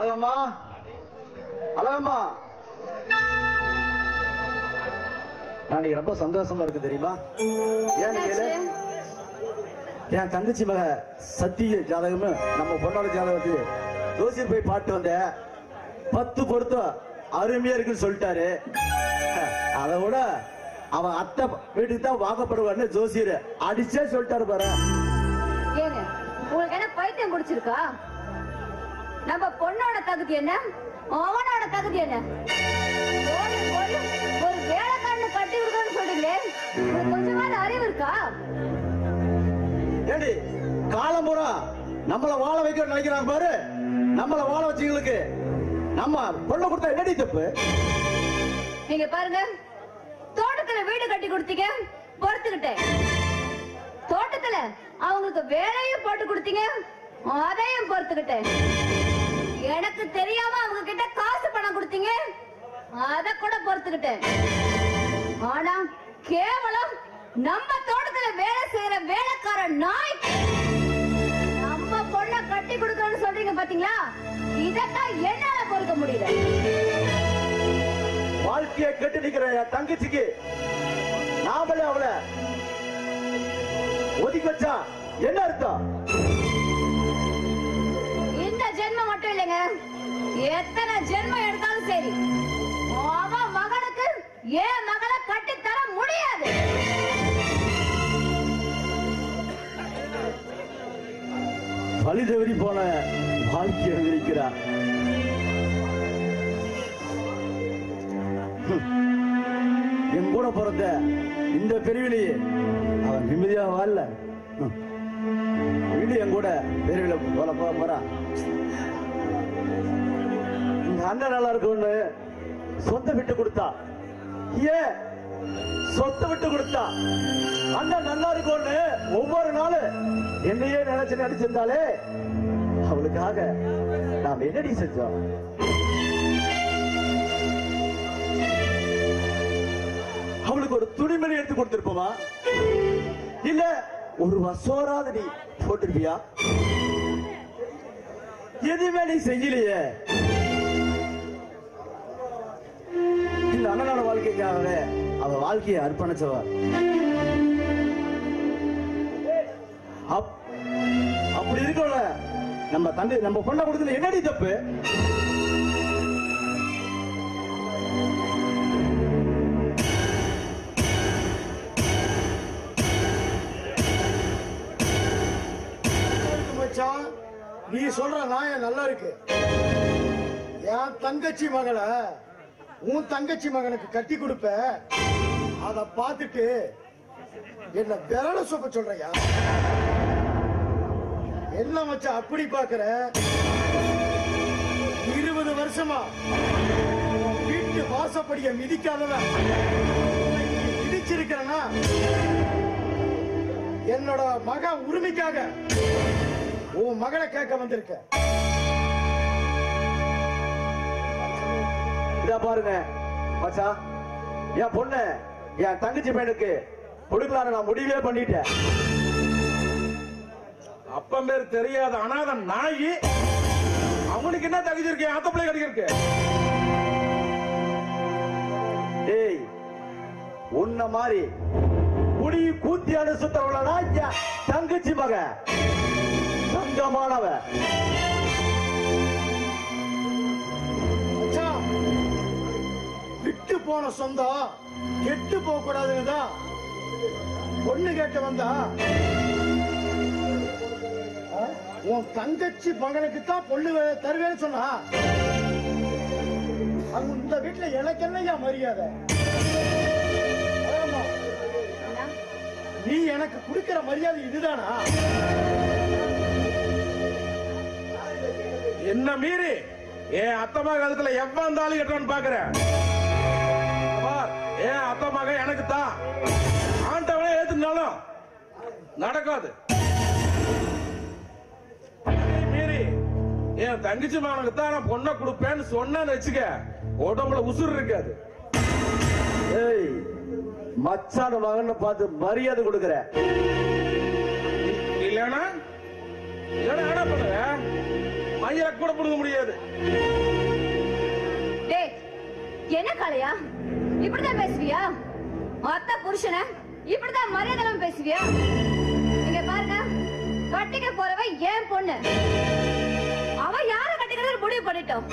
அழகம்மா, அழகம்மா, நான் ரொம்ப சந்தோஷமா இருக்கு தெரியுமா? ஏன்னு கேளு, என் தங்கச்சி மக சத்திய ஜாதகம்னு நம்ம பொண்ணோட ஜாதகத்துக்கு ஜோசியர் போய் பாட்டு வந்த 10 பொருத்தம் அருமையா இருக்குன்னு சொல்லிட்டாரு. அதை விட அவன் அத்தை வீட்டுக்கு தான் வாங்கப்படுவான்னு ஜோசியர் அடிச்சே சொல்லிட்டாரு பாரு. ஏங்க உங்களுக்கு என்ன பைத்தியம் குடிச்சிருக்கா? நம்ம பொண்ணோட தகுதி என்ன, அவனோட தகுதி என்ன? ஒரு வேலைக்காரனை கட்டி விடுறோம்னு சொல்றீங்களே, உங்களுக்கு கொஞ்சமாவது அறிவு இருக்கா? ஏடி காலம்புறா நம்மள வாழ வைக்க நினைக்கிறாங்க பாரு. நம்மள வாழ வச்சவங்களுக்கு நம்ம பொண்ணு கொடுத்தா என்னடி தப்பு? நீங்க பாருங்க, தோட்டத்துல வீடு கட்டி கொடுத்தீங்க, பொறுத்துக்கிட்டேன். தோட்டத்துல அவங்களுக்கு வேலையும் போட்டு கொடுத்தீங்க, அதையும் பொறுத்துக்கிட்டேன். எனக்கு தெரியாம அவங்க கிட்ட காசு பணம் கொடுத்தீங்க, அத கூட பொறுத்துக்கிட்டேன். ஆனா கேவலம் நம்ம தோட்டத்துல வேலை செய்யற வேலைக்கார நாய் நம்ம பொண்ண கட்டி கொடுக்கணும்னு சொல்றீங்க பாத்தீங்களா? இதத்தான் என்னால பொறுக்க முடியல. வாழ்க்கையை கட்டி நிக்கிற என் தங்கச்சிக்கு நாமளே அவளை ஒதுக்கி வச்சா என்ன அர்த்தம்? இந்த ஜென்மம் மட்டும் இல்லைங்க, எத்தனை ஜென்மம் எடுத்தாலும் சரி, அவன் மகனுக்கு என் மகளை கட்டி தர முடியாது. வழி தவறி போன வாழ்க்கையை விரிக்கிறார். என் கூட பிறந்த இந்த பிரிவிலேயே அவன் நிம்மதியா வாழல. வீடு என் கூட பிரிவில போறா. இந்த அண்ணன் நல்லா இருக்கும்னு சொந்த விட்டு கொடுத்தா. ஏன் சொத்து விட்டு கொடுத்தா? அண்ணன் நல்லா இருக்கும்னு ஒவ்வொரு நாளும் என்னையே நினைச்சு நடிச்சிருந்தாலே அவளுக்காக நாம் என்னடி செஞ்சோம்? அவளுக்கு ஒரு துணிமணி எடுத்து கொடுத்திருப்போமா? இல்ல ஒரு வசோராத நீ போட்டிருப்பியா? எதுவுமே நீ செய்யலையே. இந்த அண்ணனோட வாழ்க்கைக்காகவே அவ வாழ்க்கையை அர்ப்பணிச்சவ. அப்படி இருக்கல நம்ம தந்தை நம்ம பொண்ணை கொடுத்தது என்னடி தப்பு? நீ சொல்ற நியாயம் நல்லா இருக்கு. என் தங்கச்சி மகளை உன் தங்கச்சி மகனுக்கு கட்டி கொடுப்ப, அத பார்த்துட்டு என்ன விரல சொப்ப சொல்றியா? என்ன மச்சா அப்படி பாக்குற? 20 வருஷமா வீட்டு வாசப்படிய மிதிக்காதவன் மிதிச்சிருக்கிறனா என்னோட மக உரிமைக்காக உன் மகளை கேட்க வந்திருக்க. இத பாருங்க மச்சா, என் பொண்ணு என் தங்கச்சி பையனுக்கு கொடுக்கலான்னு நான் முடிவே பண்ணிட்டேன். அப்பன் பேர் தெரியாத அனாத நாயி அவனுக்கு என்ன தகுதி இருக்கு? அத்த பிள்ளை கிடைக்க டேய், உன்ன மாதிரி குடி கூத்தியான சுத்தவளா தங்கச்சி மக தங்கமானவ. விட்டு போன சொந்தம் கெட்டு போக கூடாதுன்னுதான் பொண்ணு கேட்டு வந்தா. உன் தங்கச்சி மகனுக்கு தான் பொண்ணு தருவேன்னு சொன்னா, இந்த வீட்டுல எனக்கு என்னையா மரியாதை? நீ எனக்கு கொடுக்கிற மரியாதை இதுதானா? என்ன மீறி என் அத்தமா காலத்துல எவ்வளவு இருந்தாலும் கட்டுறான்னு பாக்குறேன். என் அத்த மக எனக்கு தான், ஆண்டவனே ஏத்துனாலும் நடக்காது. மீறி என் தங்கச்சி மகனுக்கு தான் நான் பொண்ணை கொடுப்பேன்னு சொன்னேன்னு வச்சுக்க, உடம்புல உசுர் இருக்காது. ஏய், மச்சான மகன் பார்த்து மரியாதை கொடுக்கிற. இல்லனா என்ன பண்ணுவ? மயிரை கூட புடுங்க முடியாது. டேய், என்ன காளையா இப்படிதான் பேசுவியா? மொத்த புருஷனை இப்படிதான் மரியாதை பேசுவியா? இங்க பாருங்க, கட்டிக்க போறவ ஏன் பொண்ணு, அவ யார கட்டிக்கிறது முடிவு பண்ணிட்டோம்.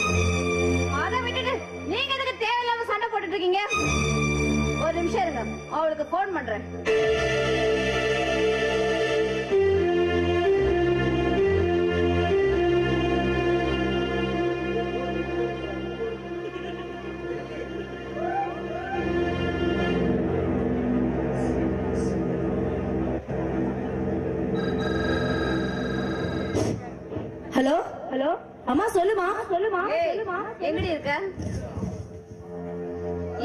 அதை விட்டுட்டு நீங்க எதுக்கு தேவையில்லாம சண்டை போட்டுட்டு இருக்கீங்க? ஒரு நிமிஷம் இருங்க, அவளுக்கு போன் பண்றேன். ஹலோ ஹலோ அம்மா, சொல்லுமா சொல்லுமா சொல்லுமா. எங்கடி இருக்க?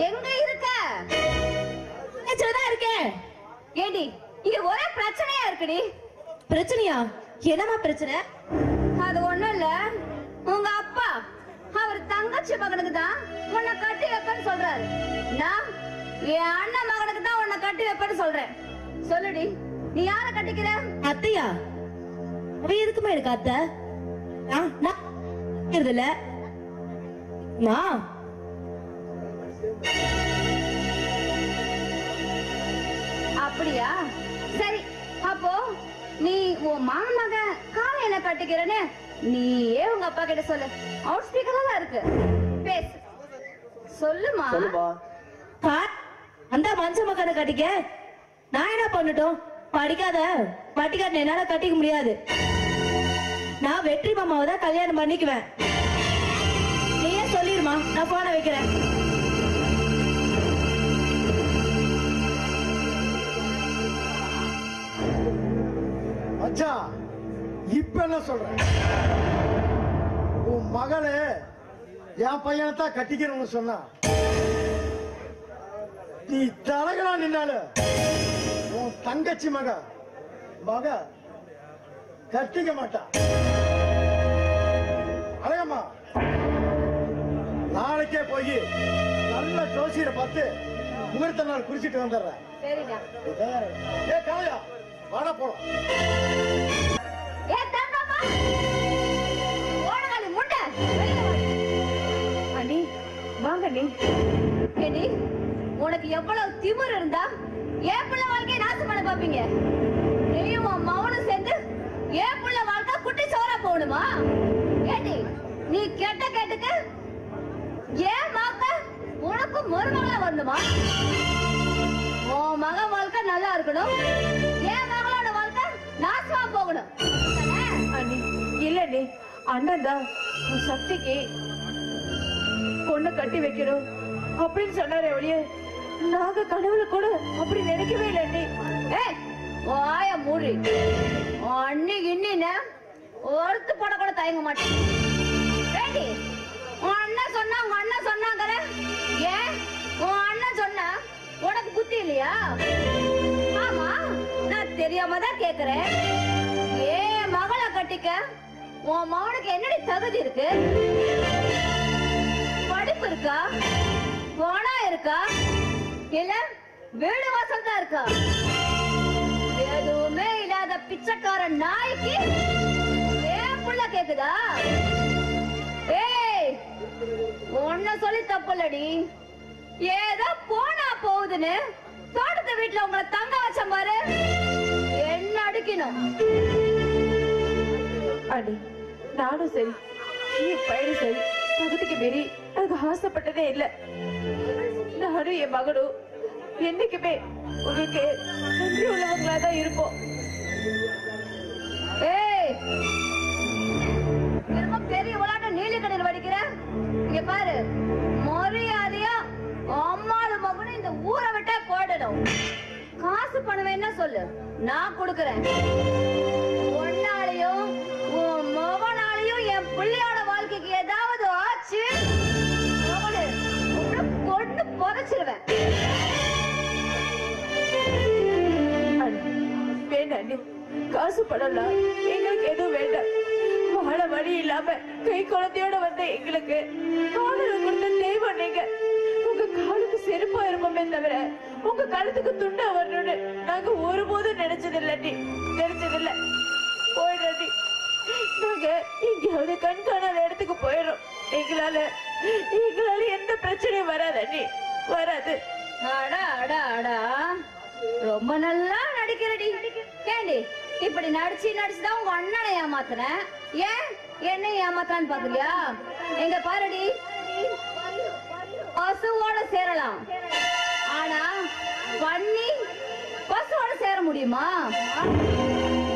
எங்க இருக்க? தான் இருக்கேன். ஏடி, இங்க ஒரே பிரச்சனையா இருக்குடி. பிரச்சனையா? என்னமா பிரச்சனை? அது ஒண்ணும் இல்ல, உங்க அப்பா அவர் தங்கச்சி மகனுக்கு தான் உன்னை கட்டி வைப்பேன்னு சொல்றாரு. நான் என் அண்ணன் மகனுக்கு தான் உன்னை கட்டி வைப்பேன்னு சொல்றேன். சொல்லுடி, நீ யார கட்டிக்கிற? அத்தையா? அவ எதுக்குமா எனக்கு அத்தை? இல்ல அப்படியா? சரி, அப்போ நீ உன் மாமன் மகன் காலை என்ன கட்டிக்கிறன்னு நீயே உங்க அப்பா கிட்ட சொல்லு. அவுட் ஸ்பீக்கர்ல தான் இருக்கு, பேசு. சொல்லுமா. அந்த மஞ்ச மகனை கட்டிக்க நான் என்ன பண்ணட்டும்? படிக்காத பட்டிக்காட்டு என்னால கட்டிக்க முடியாது. நான் வெற்றி மாமாவை தான் கல்யாணம் பண்ணிக்குவேன். நீயே சொல்லிருமா, நான் போன வைக்கிறேன். அச்சா, இப்ப என்ன சொல்ற? உன் மகளே என் பையனைத்தான் கட்டிக்கணும்னு சொன்னா, நீ தலகலா நின்னால உன் தங்கச்சி மக கட்டிக்க மாட்டா. அழகம்மா, நாளைக்கே போய் நல்ல ஜோசியரை பார்த்து முகூர்த்த நாள் குறிச்சிட்டு வந்துடுறேன். சரிடா. ஏ காளையா, வாடா போலாம். ஏ தங்கம்மா, ஓடுகாலி முட்டை அண்ணி, வாங்க அண்ணி. ஏடி, உனக்கு எவ்வளவு திமிர் இருந்தா ஏன் பிள்ளை வாழ்க்கையை நாசம் பண்ண பாப்பீங்க? நீயும் உன் மவனும் சேர்ந்து ஏன் பிள்ளை வாழ்க்கை குட்டி சோறா போகணுமா? ஏடி, நீ கெட்ட கேட்டுக்கு ஏன் மாக்க உனக்கு மருமகளா வரணுமா? உன் மகன் வாழ்க்கை நல்லா இருக்கணும், ஏன் மகளோட வாழ்க்கை நாசமா போகணும். அண்ணி இல்ல, அண்ணன் தான் சக்திக்கு பொண்ணு கட்டி வைக்கணும் அப்படின்னு சொன்னாரே ஒழிய நாங்க கனவுல கூட அப்படி நினைக்கவே இல்லை. வாய மூடி. அண்ணி இன்னின்னு ஒருத்து போட கூட தயங்க மாட்டேன். உன் அண்ணன் சொன்னா உங்க அண்ணன் சொன்னாங்க. ஏன் உன் அண்ணன் சொன்னா உனக்கு புத்தி இல்லையா? ஆமா, நான் தெரியாம தான் கேக்குறேன். ஏன் மகளை கட்டிக்க உன் மகனுக்கு என்னடி தகுதி இருக்கு? படிப்பு இருக்கா? பணம் இருக்கா? இல்ல வீடு வாசல் தான் இருக்கா? எதுவுமே இல்லாத பிச்சைக்கார நாய்க்கு ஏன் புள்ள கேக்குதா? ஏய், ஒன்ன சொல்லி தப்புலடி. ஏதோ போனா போகுதுன்னு தோட்டத்து வீட்டுல உங்களை தங்க வச்ச பாரு, என்ன அடிக்கணும். அடி, நானும் சரி, என் பையனும் சரி, தகுதிக்கு மீறி எனக்கு ஆசைப்பட்டதே இல்லை. நானும் என் மகனும் என்னைக்குமே உங்களுக்கு நன்றி உள்ளவங்களா தான் இருப்போம். ஏய், திரும்ப பெரிய விளையாட்டு நீலி கடையில் வடிக்கிற. இங்க பாரு, மரியாதையா அம்மாவும் மகனும் இந்த ஊரை விட்டா போயிடணும். காசு பணம் என்ன சொல்லு, நான் கொடுக்கறேன். உன்னாலையும் உன் மகனாலையும் என் பிள்ளையோட வாழ்க்கைக்கு ஏதாவது ஆச்சு, கொண்டு புதைச்சிருவேன். வேண்டாம், காசு படலாம் எங்களுக்கு எதுவும் வேண்டாம். வாழ வழி இல்லாம கை குழந்தையோட வந்த எங்களுக்கு ஆதரவு கொடுத்த தெய்வம் நீங்க. உங்க காலுக்கு செருப்பா இருப்போமே தவிர உங்க கழுத்துக்கு துண்டா வரணும்னு நாங்க ஒருபோதும் நினைச்சதில்லை. போயிடாடி, நாங்க எங்கேயாவது கண்காணாத இடத்துக்கு போயிடும். எங்களால எந்த பிரச்சனையும் வராது அண்ணி, வராது. அடா அடா அடா, ரொம்ப நல்லா நடிக்கிறடி. ஏண்டி இப்படி நடிச்சுதான் உங்க அண்ணனை ஏமாத்துன, ஏன் என்ன ஏமாத்தான்னு பாக்குறியா? எங்க பாருடி, பசுவோட சேரலாம், ஆனா பண்ணி பசுவோட சேர முடியுமா?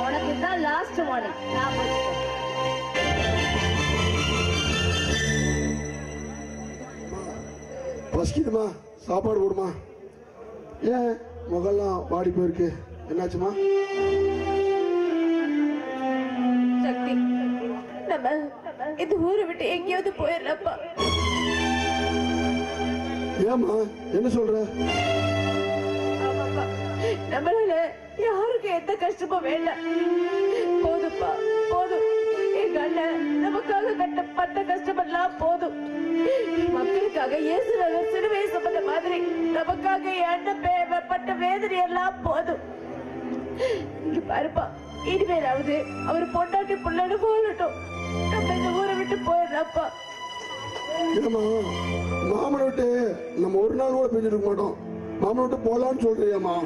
உனக்கு தான் லாஸ்ட் வார்னிங். நான் பசிக்குதுமா, சாப்பாடு போடுமா. ஏன் முகெல்லாம் வாடி போயிருக்கு, என்னாச்சுமா? சக்தி, நம்ம இந்த ஊரை விட்டு எங்கேயாவது போயிடலப்பா. ஏமா என்ன சொல்ற? நம்மளால யாருக்கு எந்த கஷ்டமும் வேண்டாம். போதுப்பா, போதும். எங்க அண்ணன் நமக்காக கட்டப்பட்ட கஷ்டமெல்லாம் போதும். மக்களுக்காக இயேசுநாதர் சிலுவை சுமந்த மாதிரி நமக்காக எண்ணெய் பட்ட வேதனை எல்லாம் போதும். இங்க பாருப்பா, இனிமேலாவது அவர் பொண்டாட்டி புள்ளன்னு போகட்டும். நம்ம இந்த ஊரை விட்டு போயிடலாம்ப்பா. ஏமா மாமனை விட்டு நம்ம ஒரு நாள் கூட பிரிஞ்சு இருக்க மாட்டோம். மாமனை விட்டு போலான்னு சொல்றியாமா?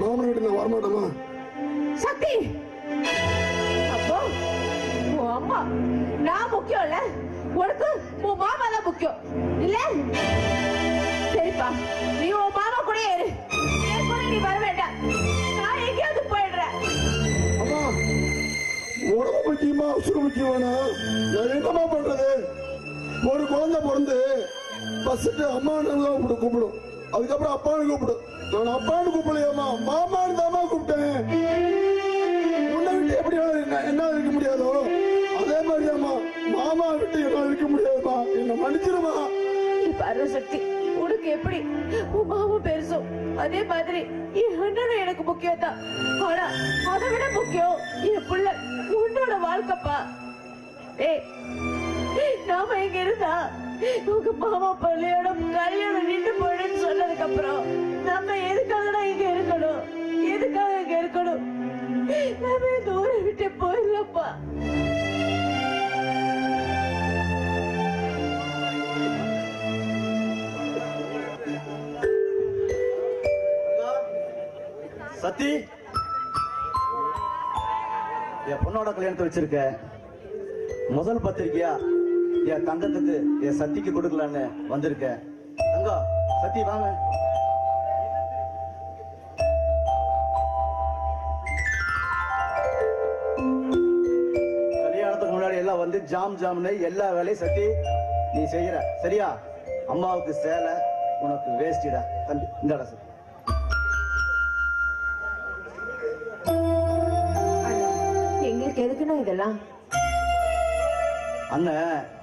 மாமனை விட்டு நான் வரமாட்டோமா? சக்தி, அப்போ உன் அம்மா நான் முக்கியம் இல்ல, உனக்கு உன் மாமா தான் முக்கியம் இல்ல? சரிப்பா, நீ உன் மாமா கூட இரு, என் கூட நீ வர வேண்டாம். நான் எங்கேயாவது போயிடுறேன். அம்மா, உடம்பு முக்கியமா உசுறு முக்கியமானா நான் என்னமா பண்றது? ஒரு குழந்தை பிறந்து பஸ்ட்டு அம்மான்னு கூப்பிடும், அதுக்கப்புறம் அப்பான்னு கூப்பிடும். நான் அப்பான்னு கூப்பிடலையாமா, மாமான்னு தாமா கூப்பிட்டேன். உன்னை விட்டு எப்படி என்ன இருக்க முடியாதோ அதே மாதிரியாமா மாமா விட்டு என்ன இருக்க முடியாதுமா. என்ன மன்னிச்சிருமா. பாரு சக்தி, உனக்கு எப்படி உன் மாமா பெருசும் அதே மாதிரி என் அண்ணனும் எனக்கு முக்கியம் தான். ஆனா அதை விட முக்கியம் என் புள்ள, உன்னோட வாழ்க்கைப்பா. ஏய், நாம இங்க இருந்தா உங்க மாமா பள்ளியோட கல்யாணம் நின்று போயிடுன்னு சொன்னதுக்கு அப்புறம் நம்ம எதுக்காக இங்க இருக்கணும்? எதுக்காக இங்க இருக்கணும்? நம்ம இந்த ஊரை விட்டு போயிடலப்பா. சத்தி, என் பொண்ணோட கல்யாணத்தை வச்சிருக்க. முதல் பத்திரிக்கையா என் தங்கத்துக்கு என் சத்திக்கு கொடுக்கலான்னு வந்திருக்க. தங்கா, சத்தி வாங்க. கல்யாணத்துக்கு முன்னாடி எல்லாம் வந்து ஜாம் ஜாம்னு எல்லா வேலையும் சத்தி நீ செய்யற, சரியா? அம்மாவுக்கு சேலை, உனக்கு வேஸ்டிடா. தம்பி இந்தாடா சத்தி. எங்களுக்கு எதுக்குன்னா இதெல்லாம்? அண்ணன்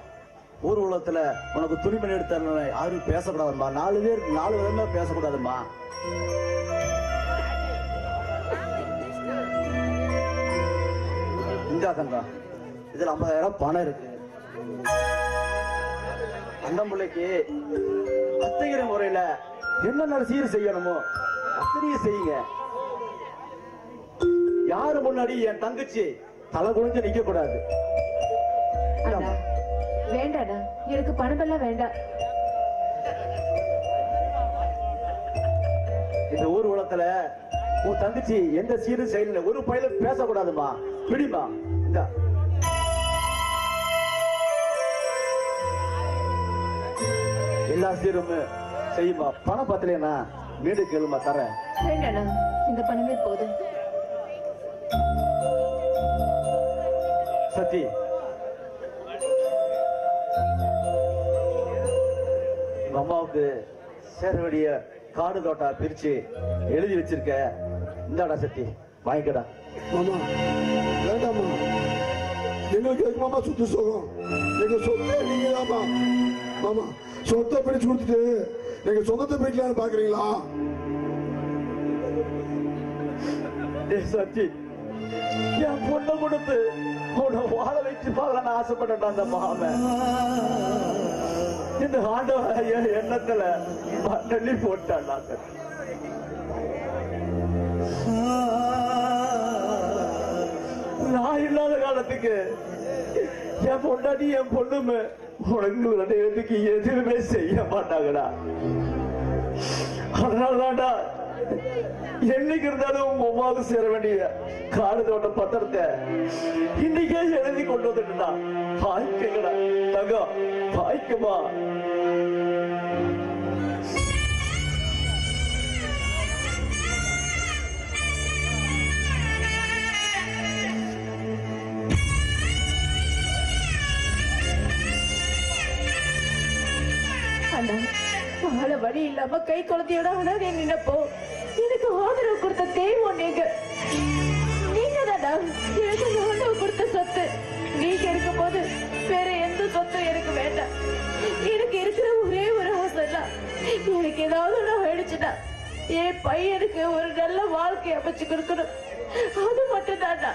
ஊர் உலகத்துல உனக்கு துணிமணி எடுத்த யாரும் பேசக்கூடாதுமா. 4 பேர் 4 விதமா பேசக்கூடாதுமா. இந்தா தங்கா, இதுல 50,000 பணம் இருக்கு. அந்த பிள்ளைக்கு அத்தகைய முறையில என்னென்ன சீர் செய்யணுமோ அத்தனையும் செய்யுங்க. யாரு முன்னாடி என் தங்கச்சி தலை குனிஞ்சு நிக்க கூடாது. வேண்டாடா, எனக்கு பணம் எல்லாம் வேண்டாம். இந்த ஊர் உலகத்துல உன் தங்கச்சி எந்த சீரும் செயல ஒரு பயில பேசக்கூடாதுமா. பிடிமா, இந்த எல்லா சீரும் செய்யுமா. பணம் பத்தலையா வீடு கேளுமா, தரேன். வேண்டாடா, இந்த பணமே போதும். சத்தி, அம்மாவுக்கு சேர வேண்டிய காடு தோட்டா பிரிச்சு எழுதி வச்சிருக்க. இந்தாடா சத்தி, வாங்கிக்கடா. மாமா வேண்டாமா, எங்களுக்கு எதுக்கு மாமா சொத்து சோகம்? எங்க சொத்தை நீங்க தாமா. மாமா, சொத்தை பிரிச்சு கொடுத்துட்டு நீங்க சொந்தத்தை பிரிக்கலான்னு பாக்குறீங்களா? சத்தி, என் பொண்ணை கொடுத்து உன்னை வாழ வச்சு பார்க்கலான்னு ஆசைப்பட்டா அந்த மாமன் இந்த ஆண்டவன் என் எண்ணத்துல மண்ணள்ளி போட்டான். கல்யாணத்துக்கு என் பொண்டாட்டி என் பொண்ணுமே உனக்கு 2 பேருக்கு எதுவுமே செய்ய மாட்டாங்கடா. அதனாலதான்டா என்னைக்கு இருந்தாலும் உங்க அம்மாவுக்கு சேர வேண்டிய காடு தோட்ட பத்திரத்தை இன்னைக்கே எழுதி கொண்டு வந்துட்டுடா. பாய்க்கங்கடா தங்கம், பாய்க்குமா. வாழ வழி இல்லாம கை குழந்தையோட அனாதை நினைப்போ எனக்கு ஆதரவு கொடுத்த தெய்வம் நீங்க தானா எனக்கு ஆதரவு கொடுத்த சொத்து. நீங்க இருக்கும் போது வேற எந்த சொத்தும் எனக்கு வேண்டாம். எனக்கு இருக்கிற ஒரே ஒரு ஆசை தான், எனக்கு ஏதாவது ஒண்ணு ஆயிடுச்சுன்னா என் பையனுக்கு ஒரு நல்ல வாழ்க்கை அமைச்சு கொடுக்கணும். அது மட்டும் தானா,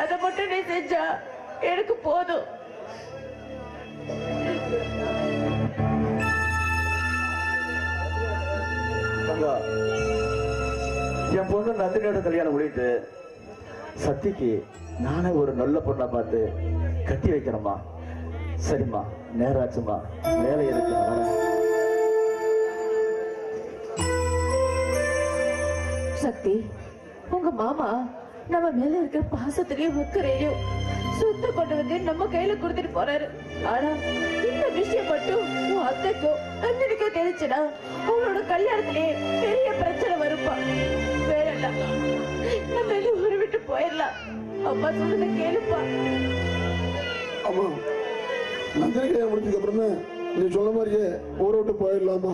அதை மட்டும் நீ செஞ்சா எனக்கு போதும். என் பொண்ணு நந்தினியோட கல்யாணம் முடிட்டு சத்திக்கு நானே ஒரு நல்ல பொண்ணா பார்த்து கட்டி வைக்கணுமா. சரிம்மா, நேராச்சுமா, வேலை இருக்கு. சக்தி, உங்க மாமா நம்ம மேல இருக்கிற பாசத்திலையும் முக்கரையும் சொத்தை கொண்டு வந்து நம்ம கையில கொடுத்துட்டு போறாரு. ஆனா இந்த விஷயம் மட்டும் உன் அத்தைக்கும் நந்தினிக்கோ தெரிஞ்சுனா அவங்களோட கல்யாணத்திலே பெரிய பிரச்சனை வருப்பா. வேறல்ல, நம்ம இது ஊரை விட்டு போயிடலாம். அம்மா சொல்றத கேளுப்பா. ஆமா, நந்தினி கல்யாணம் முடிஞ்சதுக்கு அப்புறமே நீ சொன்ன மாதிரியே ஊரை விட்டு போயிடலாமா?